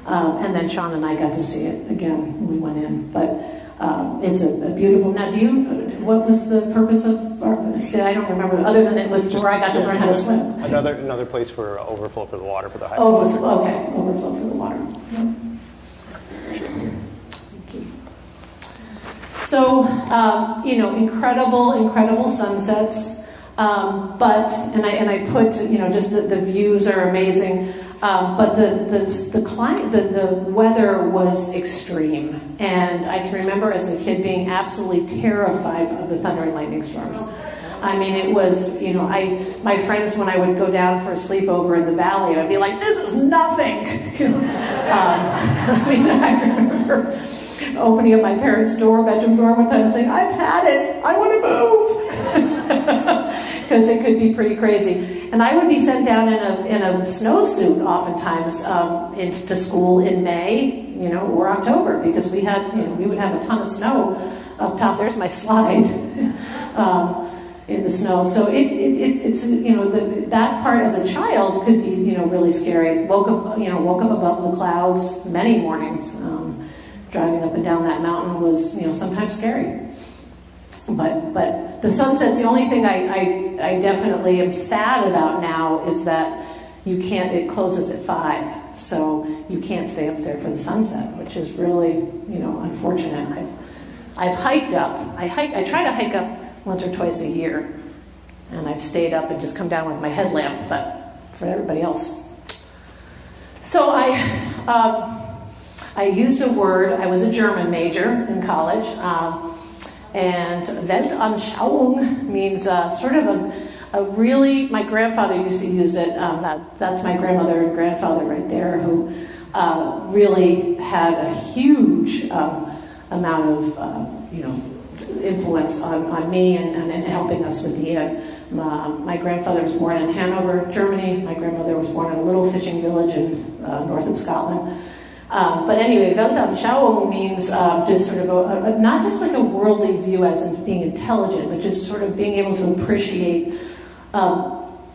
D: And then Shawn and I got to see it again when we went in. But it's a beautiful. Now, what was the purpose of? I don't remember. Other than it was where I got to learn how to swim.
B: Another place for overflow for the water for the hike.
D: Overflow for the water. Yep. Thank you. So incredible sunsets. But I put, just the views are amazing. But the climate, the weather was extreme, and I can remember as a kid being absolutely terrified of the thunder and lightning storms. I mean, it was, my friends, when I would go down for a sleepover in the valley, I'd be like, "This is nothing." I remember opening up my parents' bedroom door one time and saying, "I've had it. I want to move." Because it could be pretty crazy. And I would be sent down in a snowsuit oftentimes into school in May, or October, because we would have a ton of snow up top. There's my slide in the snow. So it's that part as a child could be really scary. Woke up above the clouds many mornings. Driving up and down that mountain was sometimes scary. But the sunsets, the only thing I definitely am sad about now is that it closes at 5, so you can't stay up there for the sunset, which is really, unfortunate. I've hiked up. I try to hike up once or twice a year, and I've stayed up and just come down with my headlamp, but for everybody else. So I used a word. I was a German major in college. And Weltanschauung means sort of a really, my grandfather used to use it, that's my grandmother and grandfather right there, who really had a huge amount of, influence on me and helping us with the inn. My grandfather was born in Hanover, Germany. My grandmother was born in a little fishing village in north of Scotland. But anyway, Weltanschauung means just sort of not just like a worldly view as in being intelligent, but just sort of being able to appreciate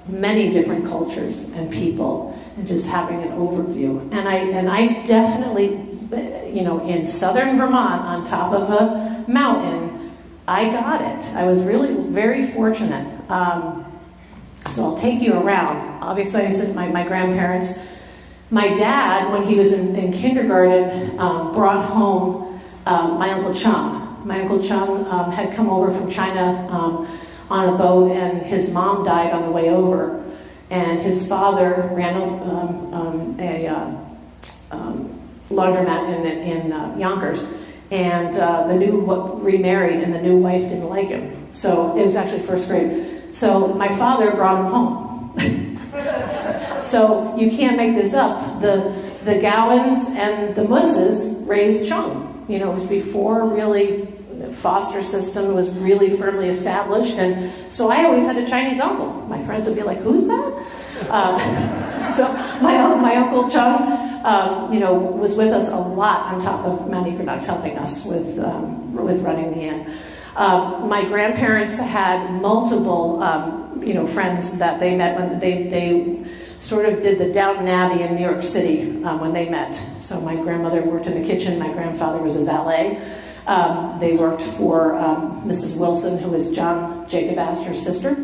D: many different cultures and people, and just having an overview. And I definitely, in southern Vermont, on top of a mountain, I got it. I was really very fortunate. So I'll take you around. Obviously, I said my grandparents. My dad, when he was in kindergarten, brought home my Uncle Chung. My Uncle Chung had come over from China on a boat, and his mom died on the way over. And his father ran a laundromat in Yonkers, and remarried, and the new wife didn't like him. So it was actually first grade. So my father brought him home. So you can't make this up. The Gowans and the Mutzes raised Chung. It was before really the foster system was really firmly established, and so I always had a Chinese uncle. My friends would be like, "Who's that?" So my Uncle Chung, was with us a lot on top of Mount Equinox, helping us with running the inn. My grandparents had multiple, friends that they met when they sort of did the Downton Abbey in New York City when they met. So my grandmother worked in the kitchen. My grandfather was a valet. They worked for Mrs. Wilson, who was John Jacob Astor's sister.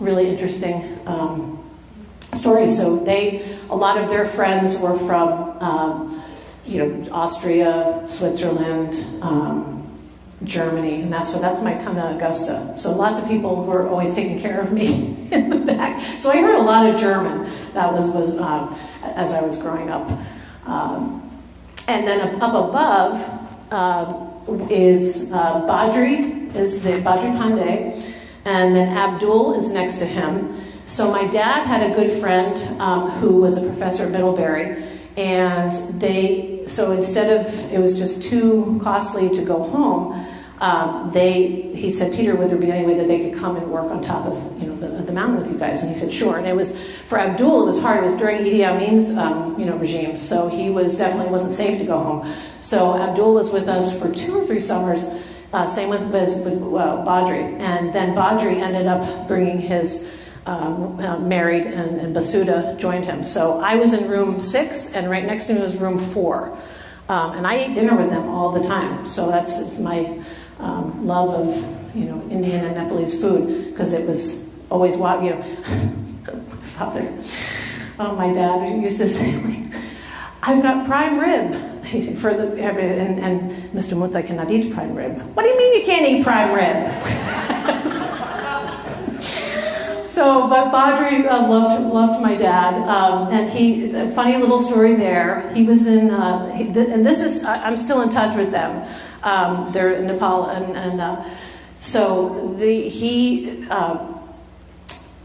D: Really interesting story. So a lot of their friends were from, Austria, Switzerland, Germany, and that's my Tana Augusta. So lots of people were always taking care of me in the back. So I heard a lot of German. That was as I was growing up. And then up above is Badri, is the Badri Pandey, and then Abdul is next to him. So my dad had a good friend who was a professor at Middlebury, and so instead of, it was just too costly to go home, he said, "Peter, would there be any way that they could come and work on top of the mountain with you guys?" And he said, "Sure." And it was, for Abdul, it was hard. It was during Idi Amin's regime, so he definitely wasn't safe to go home. So Abdul was with us for 2 or 3 summers. Same with Badri, and then Badri ended up bringing his married, and Basuda joined him. So I was in room 6, and right next to me was room 4. And I ate dinner with them all the time. So it's my love of Indian and Nepalese food, because it was always my father. My dad used to say, "I've got prime rib." And Mr. Mutz, "I cannot eat prime rib." "What do you mean you can't eat prime rib?" So, but Badri loved my dad, and a funny little story there. He was in, and this is, I'm still in touch with them. They're in Nepal, so he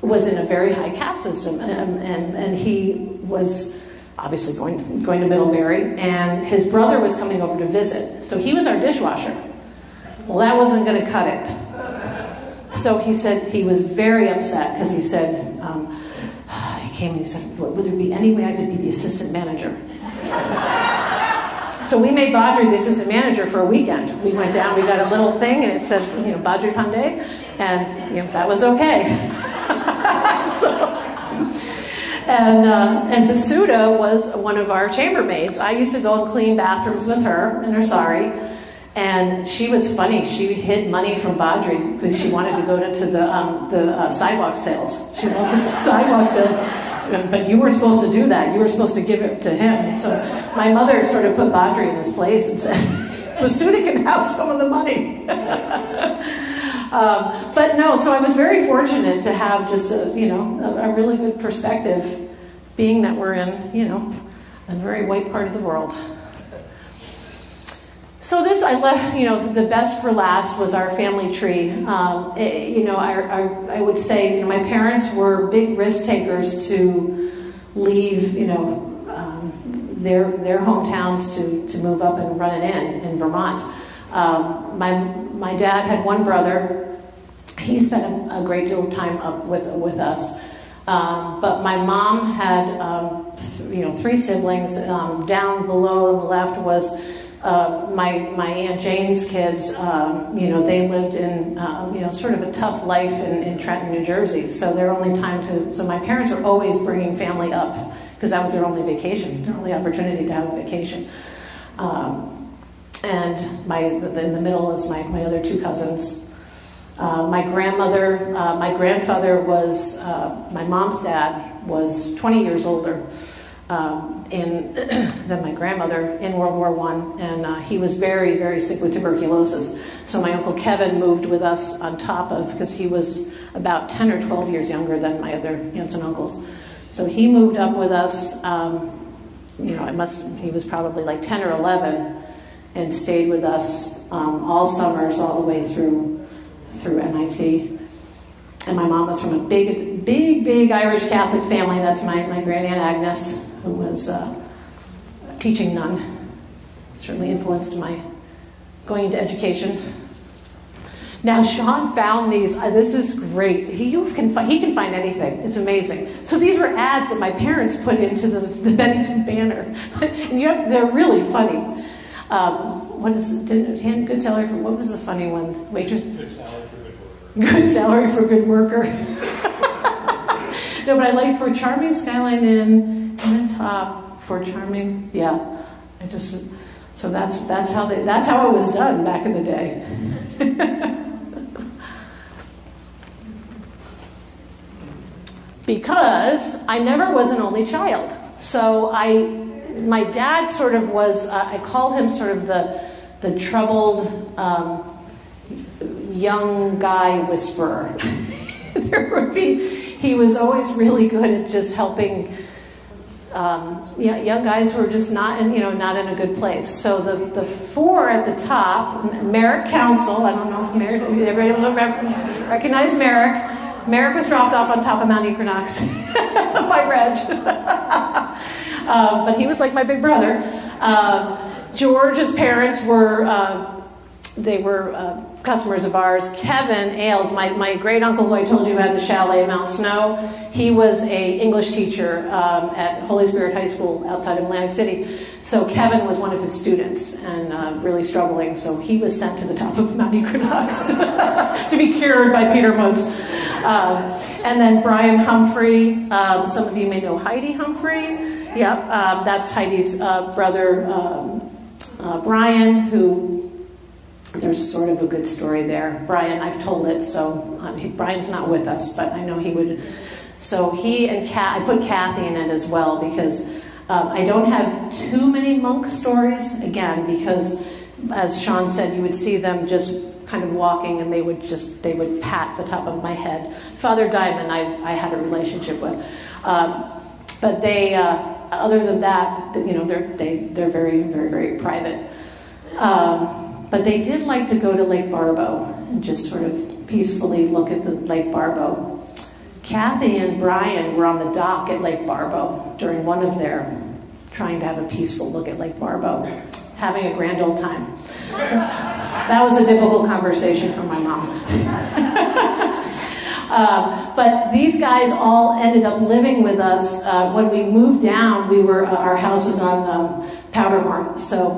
D: was in a very high caste system, and he was obviously going to Middlebury, and his brother was coming over to visit. So he was our dishwasher. Well, that wasn't going to cut it. So he said he was very upset, because he said, he came and he said, "Would there be any way I could be the assistant manager?" So we made Badri the assistant manager for a weekend. We went down, we got a little thing, and it said, Badri Pandey, and that was okay. And Basuda was one of our chambermaids. I used to go and clean bathrooms with her in her sari. And she was funny. She hid money from Badri because she wanted to go to the sidewalk sales. She loved the sidewalk sales. But you weren't supposed to do that. You were supposed to give it to him. So my mother sort of put Badri in his place and said, "Basuda can have some of the money." But no, so I was very fortunate to have just a really good perspective, being that we're in, a very white part of the world. So this, I left, the best for last was our family tree. I would say, my parents were big risk takers to leave, their hometowns to move up and run it in Vermont. My dad had one brother. He spent a great deal of time up with us. But my mom had, 3 siblings. Down below on the left was my Aunt Jane's kids, they lived in, sort of a tough life in Trenton, New Jersey. So so my parents were always bringing family up because that was their only vacation, their only opportunity to have a vacation. And in the middle was my other two cousins. My grandfather was, my mom's dad was 20 years older than my grandmother in World War I, and he was very, very sick with tuberculosis. So my Uncle Kevin moved with us on top of, because he was about 10 or 12 years younger than my other aunts and uncles. So he moved up with us, he was probably like 10 or 11, and stayed with us all summers, all the way through NIT. And my mom was from a big Irish Catholic family. That's my Grand Aunt Agnes, who was a teaching nun. Certainly influenced my going into education. Now, Shawn found these. This is great. He can find anything. It's amazing. So these were ads that my parents put into the Bennington Banner. And they're really funny. What was the funny one? Waitress? Good salary for good worker. No, but I like for charming Skyline Inn and atop for charming. Yeah, so that's how it was done back in the day. Because I never was an only child, so my dad sort of was. I call him sort of the troubled. Young guy whisperer. He was always really good at just helping young guys who were just not in a good place. So the four at the top, Merrick Council. I don't know if everybody will recognize Merrick. Merrick was dropped off on top of Mount Equinox by Reg, but he was like my big brother. George's parents were. They were customers of ours. Kevin Ailes, my great uncle who I told you had the chalet at Mount Snow, he was a English teacher at Holy Spirit High School outside of Atlantic City. So Kevin was one of his students and really struggling. So he was sent to the top of Mount Equinox to be cured by Peter Mutz. And then Brian Humphrey. Some of you may know Heidi Humphrey. Yeah, that's Heidi's brother, Brian, who. There's sort of a good story there. Brian, I've told it, so Brian's not with us, but I know he would. So he and I put Kathy in it as well because I don't have too many monk stories, again, because as Shawn said, you would see them just kind of walking and they would pat the top of my head. Father Diamond, I had a relationship with. But they, other than that, they're very, very, very private. But they did like to go to Lake Barbo and just sort of peacefully look at the Lake Barbo. Kathy and Brian were on the dock at Lake Barbo during one of their trying to have a peaceful look at Lake Barbo, having a grand old time. So that was a difficult conversation for my mom. But these guys all ended up living with us. When we moved down, our house was on Powdermore. So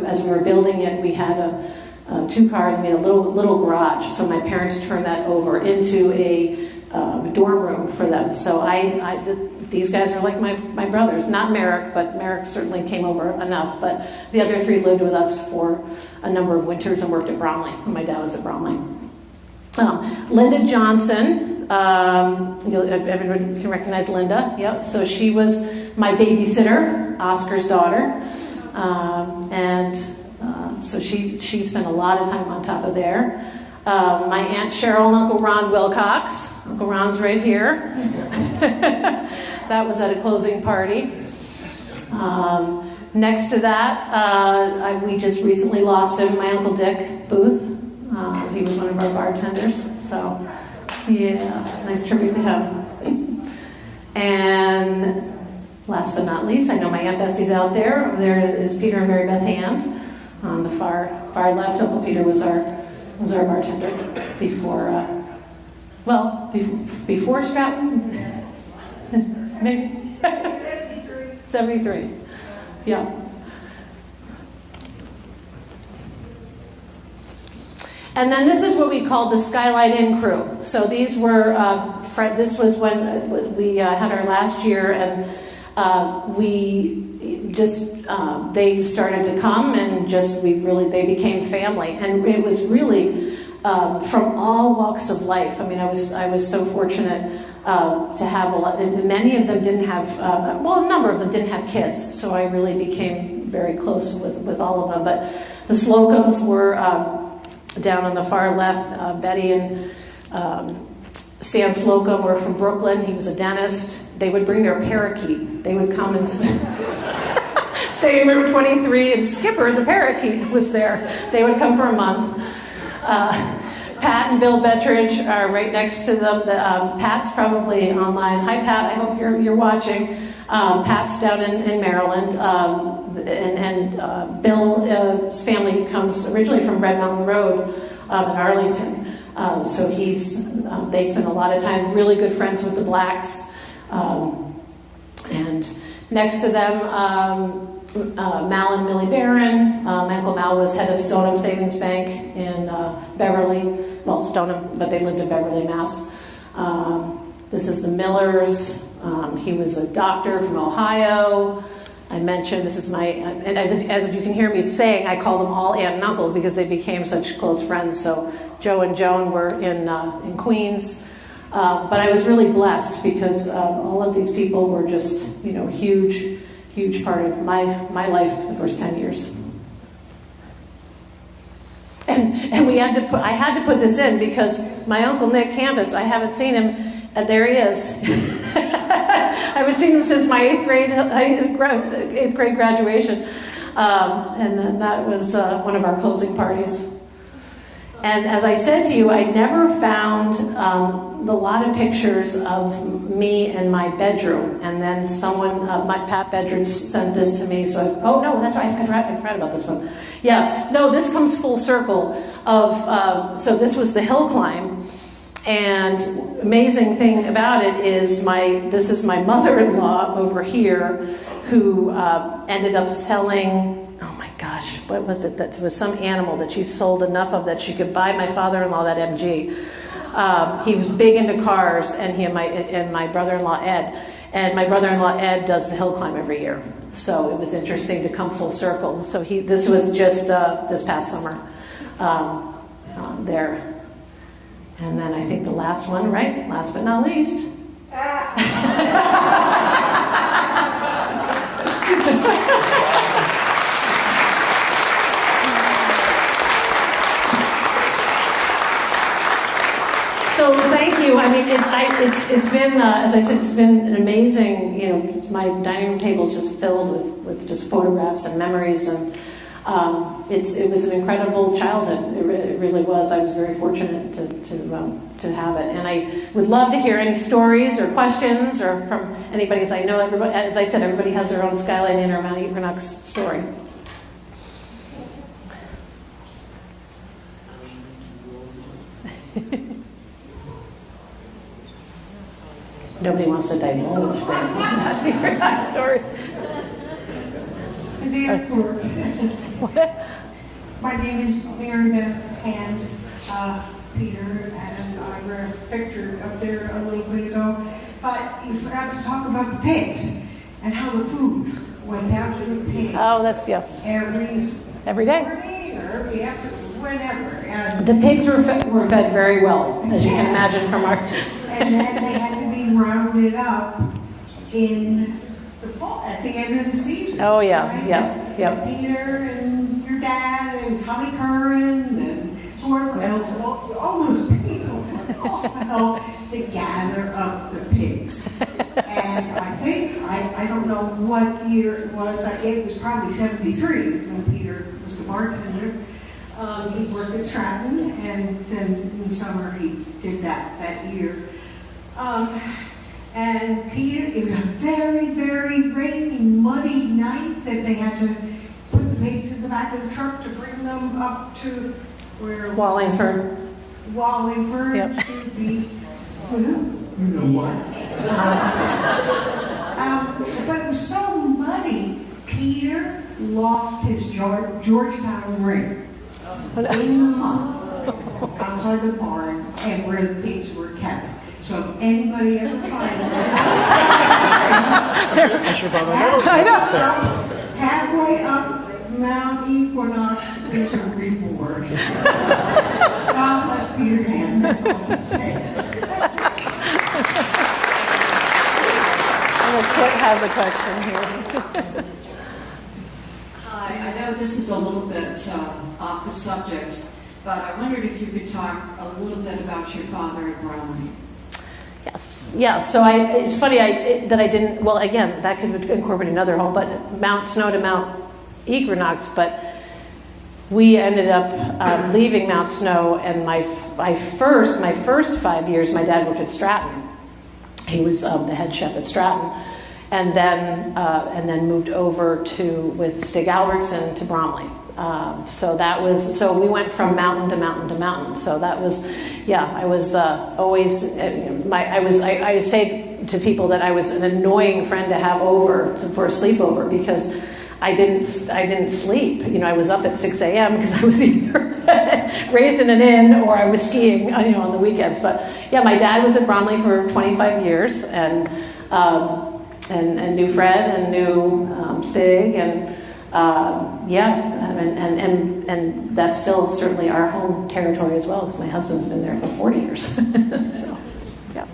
D: as we were building it, we had a 2-car and we had a little garage. So my parents turned that over into a dorm room for them. So these guys are like my brothers. Not Merrick, but Merrick certainly came over enough. But the other 3 lived with us for a number of winters and worked at Bromley. My dad was at Bromley. Linda Johnson, everyone can recognize Linda. Yep. So she was my babysitter, Oscar's daughter, so she spent a lot of time on top of there. My Aunt Cheryl and Uncle Ron Wilcox. Uncle Ron's right here. That was at a closing party. Next to that, we just recently lost him, my Uncle Dick Booth. He was one of our bartenders, so yeah, nice tribute to him. And last but not least, I know my Aunt Bessie's out there. Over there is Peter and Mary Beth Hand. On the far left, Uncle Peter was our bartender before Stratton, maybe 73. Yeah. And then this is what we called the Skyline Inn crew. So these were, this was when we had our last year, and we just, they started to come, and just, they became family. And it was really from all walks of life. I mean, I was so fortunate to have a lot, and many of them didn't have, well, a number of them didn't have kids, so I really became very close with all of them. But the Slocums were down on the far left. Betty and Stan Slocum were from Brooklyn. He was a dentist. They would bring their parakeet. They would come and stay in room 23, and Skipper, the parakeet, was there. They would come for a month. Pat and Bill Bettridge are right next to them. Pat's probably online. Hi, Pat. I hope you're watching. Pat's down in Maryland, and Bill's family comes originally from Red Mountain Road in Arlington. So they spend a lot of time, really good friends with the Blacks. And next to them, Mal and Millie Barron. Uncle Mal was head of Stoneham Savings Bank in Beverly. Well, Stoneham, but they lived in Beverly, Mass. This is the Millers. He was a doctor from Ohio. I mentioned, this is my, and as you can hear me saying, I call them all aunt and uncle because they became such close friends. So Joe and Joan were in Queens. But I was really blessed because all of these people were just, huge part of my life the first 10 years. And I had to put this in because my Uncle Nick Campus, I haven't seen him, there he is. I haven't seen him since my eighth grade graduation. And then that was one of our closing parties. And as I said to you, I never found a lot of pictures of me in my bedroom. And then someone, Pat Bedridge, sent this to me. So, that's right, I forgot about this one. Yeah, no, this comes full circle of, so this was the hill climb. And amazing thing about it is this is my mother-in-law over here who ended up selling, oh my gosh, what was it? That was some animal that she sold enough of that she could buy my father-in-law that MG. He was big into cars, and he and my brother-in-law Ed. And my brother-in-law Ed does the hill climb every year. So it was interesting to come full circle. So this was just this past summer there. And then I think the last one, right? Last but not least. So thank you. I mean, it's been, as I said, it's been an amazing, my dining room table is just filled with just photographs and memories, and it was an incredible childhood. It really was. I was very fortunate to have it, and I would love to hear any stories or questions or from anybody. As I know, everybody, as I said, everybody has their own Skyline Inn or Mount Equinox story. Nobody wants to divulge that. Sorry.
C: And the airport. My name is Mary Beth and Peter, and I read a picture up there a little bit ago. But you forgot to talk about the pigs and how the food went out to the pigs.
E: Oh, that's, yes.
C: Every
E: day.
C: Morning or every afternoon, whenever. And
D: The pigs were fed very well, as you can imagine from our...
C: And then they had to be rounded up in the fall, at the end of the season.
E: Oh, yeah,
C: right?
E: yeah.
C: Peter and your dad and Tommy Curran and whoever else, all those people all to gather up the pigs. And I think, I don't know what year it was, it was probably 73 when Peter was the bartender. He worked at Stratton, and then in the summer he did that year. And Peter, it was a very, very rainy, muddy night that they had to put the pigs in the back of the truck to bring them up to where
E: Wallingford.
C: Yep. To be, you know what? But it was so muddy, Peter lost his Georgetown ring in the mud. outside the barn and where the pigs were kept. So if anybody ever finds it, halfway up Mount Equinox, there's a reward. God bless Peter Hand, that's all I can say.
E: Kit has a question here.
F: Hi, I know this is a little bit off the subject, but I wondered if you could talk a little bit about your father at Bromley.
E: Yes, yeah. So it's funny that I didn't. Well, again, that could incorporate another whole, but Mount Snow to Mount Equinox. But we ended up leaving Mount Snow, and my first 5 years, my dad worked at Stratton. He was the head chef at Stratton, and then moved over with Stig Albertson to Bromley. So we went from mountain to mountain to mountain. So that was, yeah, I was always, I say to people that I was an annoying friend to have over for a sleepover because I didn't sleep. I was up at 6 a.m. because I was either raised in an inn or I was skiing, on the weekends. But yeah, my dad was at Bromley for 25 years and knew Fred and knew Stig and. And that's still certainly our home territory as well, because my husband's been there for 40 years. So, yeah.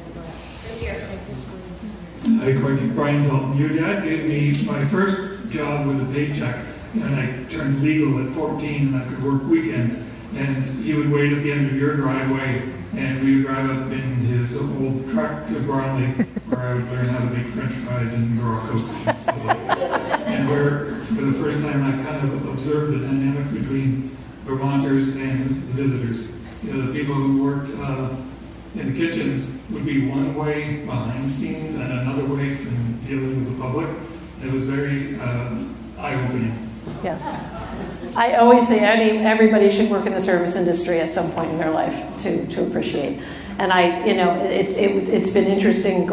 G: Hi, Courtney. Brian Dalton. Your dad gave me my first job with a paycheck, and I turned legal at 14, and I could work weekends. And he would wait at the end of your driveway, and we would drive up in his old truck to Bromley, where I would learn how to make French fries and draw coats and stuff like that. And where, for the first time, I kind of observed the dynamic between Vermonters and visitors. The people who worked in the kitchens would be one way behind scenes and another way from dealing with the public. It was very eye-opening.
E: Yes. I always say everybody should work in the service industry at some point in their life to appreciate. And it's been interesting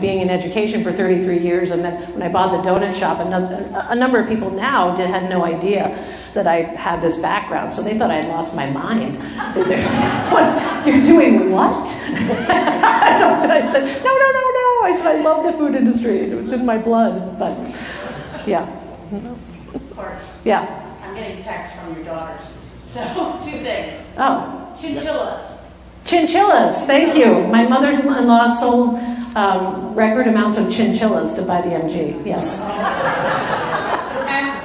E: being in education for 33 years, and then when I bought the donut shop, a number of people now had no idea that I had this background, so they thought I had lost my mind. What? You're doing what? And I said, no. I said, I love the food industry. It was in my blood, but yeah.
H: Of course.
E: Yeah.
H: I'm getting texts from your daughters. So, two things.
E: Oh.
H: Chinchillas,
E: thank you. My mother-in-law sold record amounts of chinchillas to buy the MG, yes.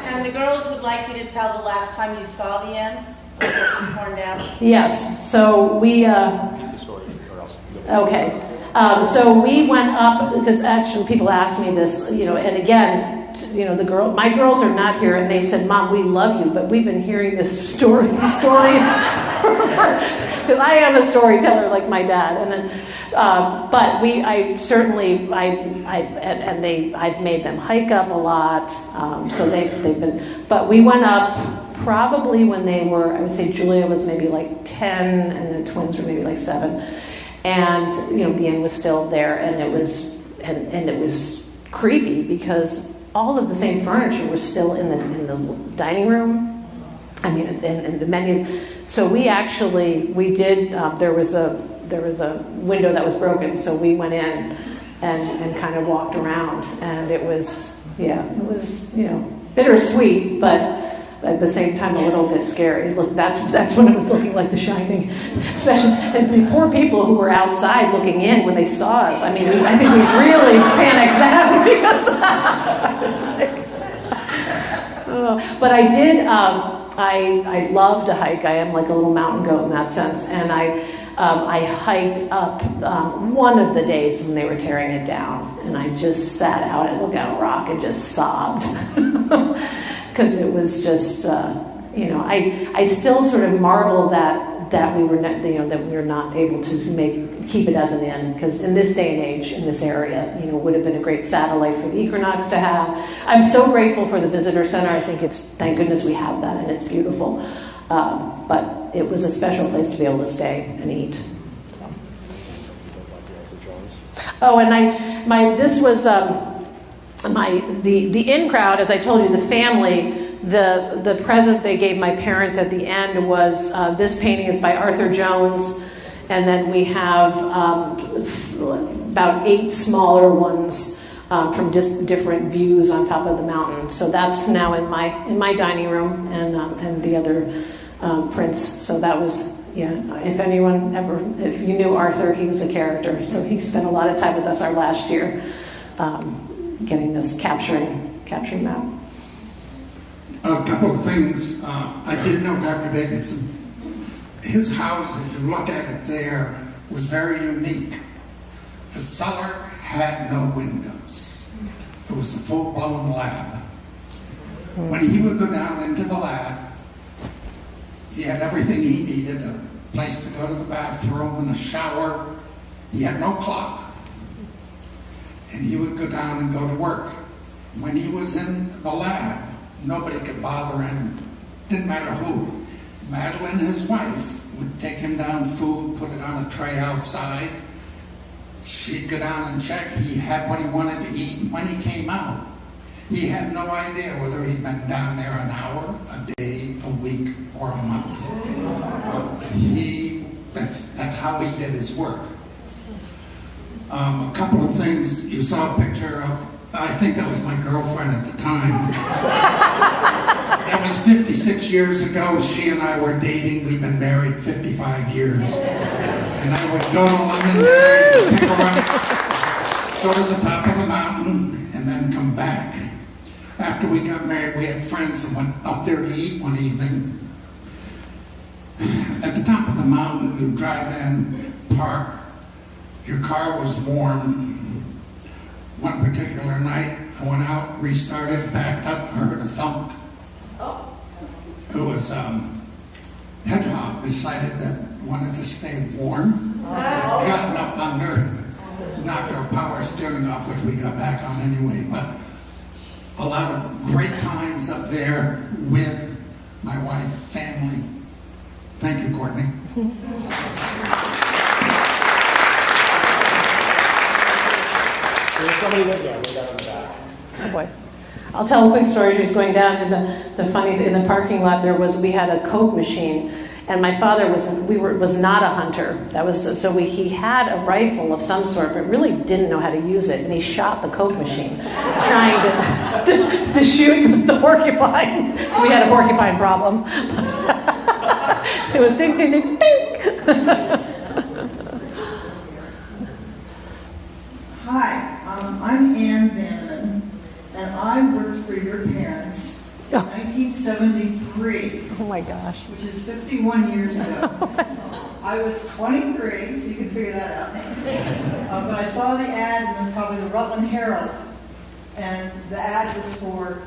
H: And the girls would like you to tell the last time you saw the inn, before it was torn down.
E: Yes, so we, okay. So we went up, because actually people asked me this, and again, my girls are not here, and they said, Mom, we love you, but we've been hearing these stories, because I am a storyteller like my dad, and then, but I've made them hike up a lot, so they've been, but we went up probably when they were, I would say Julia was maybe like 10, and the twins were maybe like 7, and the inn was still there, and it was creepy because all of the same furniture was still in the dining room. I mean, in the menu. So we did. There was a window that was broken, so we went in and kind of walked around, and it was bittersweet, but at the same time a little bit scary. That's when it was looking like The Shining, especially and the poor people who were outside looking in when they saw us. I mean, I think we really panicked then because but I did. I love to hike. I am like a little mountain goat in that sense, and I hiked up one of the days when they were tearing it down, and I just sat out at Lookout Rock and just sobbed. Because it was just, I still sort of marvel that we were not, that we were not able to keep it as an inn, because in this day and age, in this area, would have been a great satellite for the Equinox to have. I'm so grateful for the visitor center. I think thank goodness we have that, and it's beautiful. But it was a special place to be able to stay and eat. So. Oh, and this was. The in crowd, as I told you, the family the present they gave my parents at the end was, this painting is by Arthur Jones, and then we have about 8 smaller ones from just different views on top of the mountain. So that's now in my dining room, and the other prints. So that was, yeah, if you knew Arthur, he was a character. So he spent a lot of time with us our last year, getting this, capturing that.
I: A couple of things. I did know Dr. Davidson. His house, as you look at it there, was very unique. The cellar had no windows. It was a full-blown lab. When he would go down into the lab, he had everything he needed, a place to go to the bathroom and a shower. He had no clock. And he would go down and go to work. When he was in the lab, nobody could bother him. Didn't matter who. Madeline, his wife, would take him down food, put it on a tray outside. She'd go down and check. He had what he wanted to eat. And when he came out, he had no idea whether he'd been down there an hour, a day, a week, or a month. But that's how he did his work. A couple of things. You saw a picture of, I think that was my girlfriend at the time. That was 56 years ago. She and I were dating. We've been married 55 years. And I would go to Londonderry, pick her up, go to the top of the mountain, and then come back. After we got married, we had friends and went up there to eat one evening. At the top of the mountain, you drive in, park. Your car was warm. One particular night, I went out, restarted, backed up, I heard a thump. It was Hedgehog decided that wanted to stay warm. Gotten up under, knocked our power steering off, which we got back on anyway. But a lot of great times up there with my wife, family. Thank you, Courtney.
B: There's somebody with you. We got on the back.
E: Oh boy. I'll tell a quick story. She was going down in the parking lot. We had a Coke machine, and my father was not a hunter. He had a rifle of some sort, but really didn't know how to use it, and he shot the Coke machine, trying to shoot the porcupine. We had a porcupine problem. It was ding ding ding ding.
C: Hi, I'm Ann Vanneman, and I worked for your parents in 1973.
E: Oh my gosh.
C: Which is 51 years ago. I was 23, so you can figure that out. But I saw the ad in probably the Rutland Herald, and the ad was for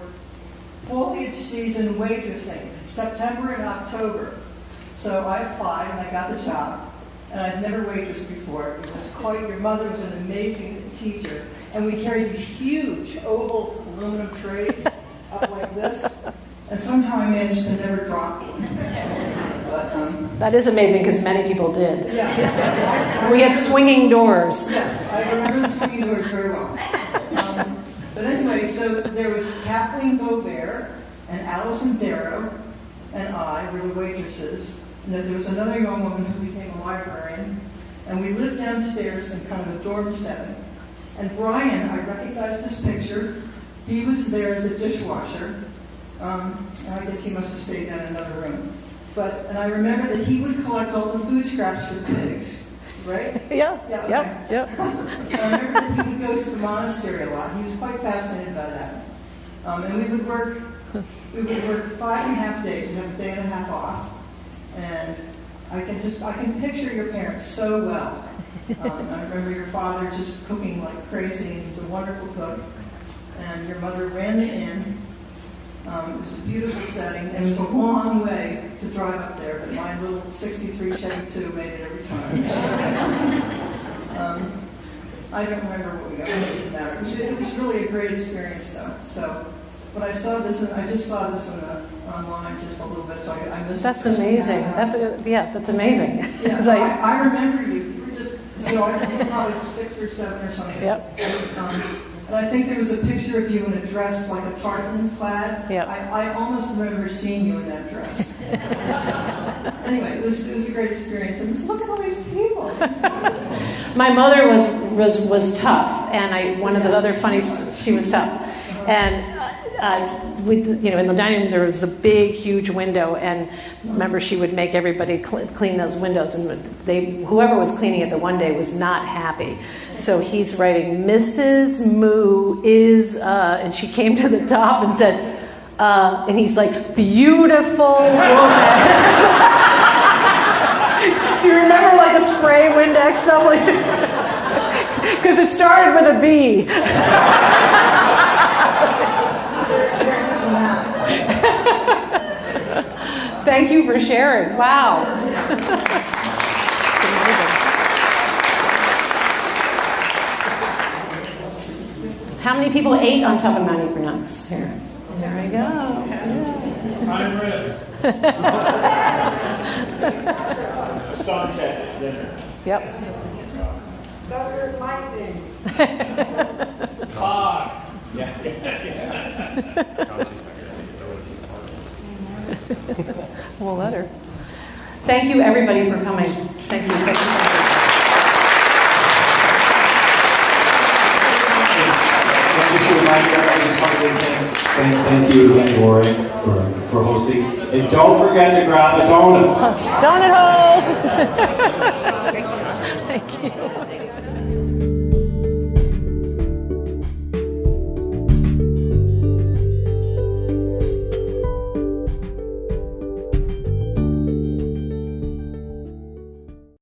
C: foliage season waitressing, September and October. So I applied and I got the job. And I'd never waitressed before. It was your mother was an amazing teacher. And we carried these huge oval aluminum trays up like this. And somehow I managed to never drop one. But,
E: that is amazing because many people did.
C: Yeah.
E: We had swinging doors.
C: Yes, I remember the swinging doors very well. But anyway, so there was Kathleen Gobert and Allison Darrow and I were the waitresses. And there was another young woman who became a librarian, and we lived downstairs in kind of a dorm setting. And Brian, I recognized his picture. He was there as a dishwasher. And I guess he must have stayed down in another room. And I remember that he would collect all the food scraps for pigs, right?
E: Yeah.
C: Okay.
E: Yep.
C: I remember that he would go to the monastery a lot. He was quite fascinated by that. And we would work 5.5 days. We'd have a day and a half off. And I can picture your parents so well. I remember your father just cooking like crazy, and he was a wonderful cook. And your mother ran the inn. It was a beautiful setting, and it was a long way to drive up there, but my little 63 Chevy 2 made it every time. I don't remember what we got, it didn't matter. It was really a great experience though. So when I saw this, and I just saw this online just a little bit, so I missed it.
E: That's amazing. That's amazing.
C: Yeah, I remember you. You were just, so I think probably 6 or 7 or something.
E: Yep.
C: And I think there was a picture of you in a dress like a tartan clad.
E: Yep.
C: I almost remember seeing you in that dress. Anyway, it was a great experience. And look at all these people.
E: My mother was tough, and one of the other funny, she was tough, and in the dining room there was a big, huge window, and remember she would make everybody clean those windows, and whoever was cleaning it the one day was not happy. So he's writing, Mrs. Moo is, and she came to the top and said, and he's like, beautiful woman. Do you remember like a spray Windex stuff like because it started with a B. Thank you for sharing. Wow. How many people ate on top of Mount Equinox here? There we go.
G: I'm ready.
J: Sunset at dinner.
E: Yep.
C: Thunder, lightning.
J: 5. Yeah.
E: We'll let her. Thank you, everybody, for coming. Thank you. Thank you.
J: Thank you again, Lori, for hosting. And don't forget to grab a donut.
E: Donut hole! Thank you.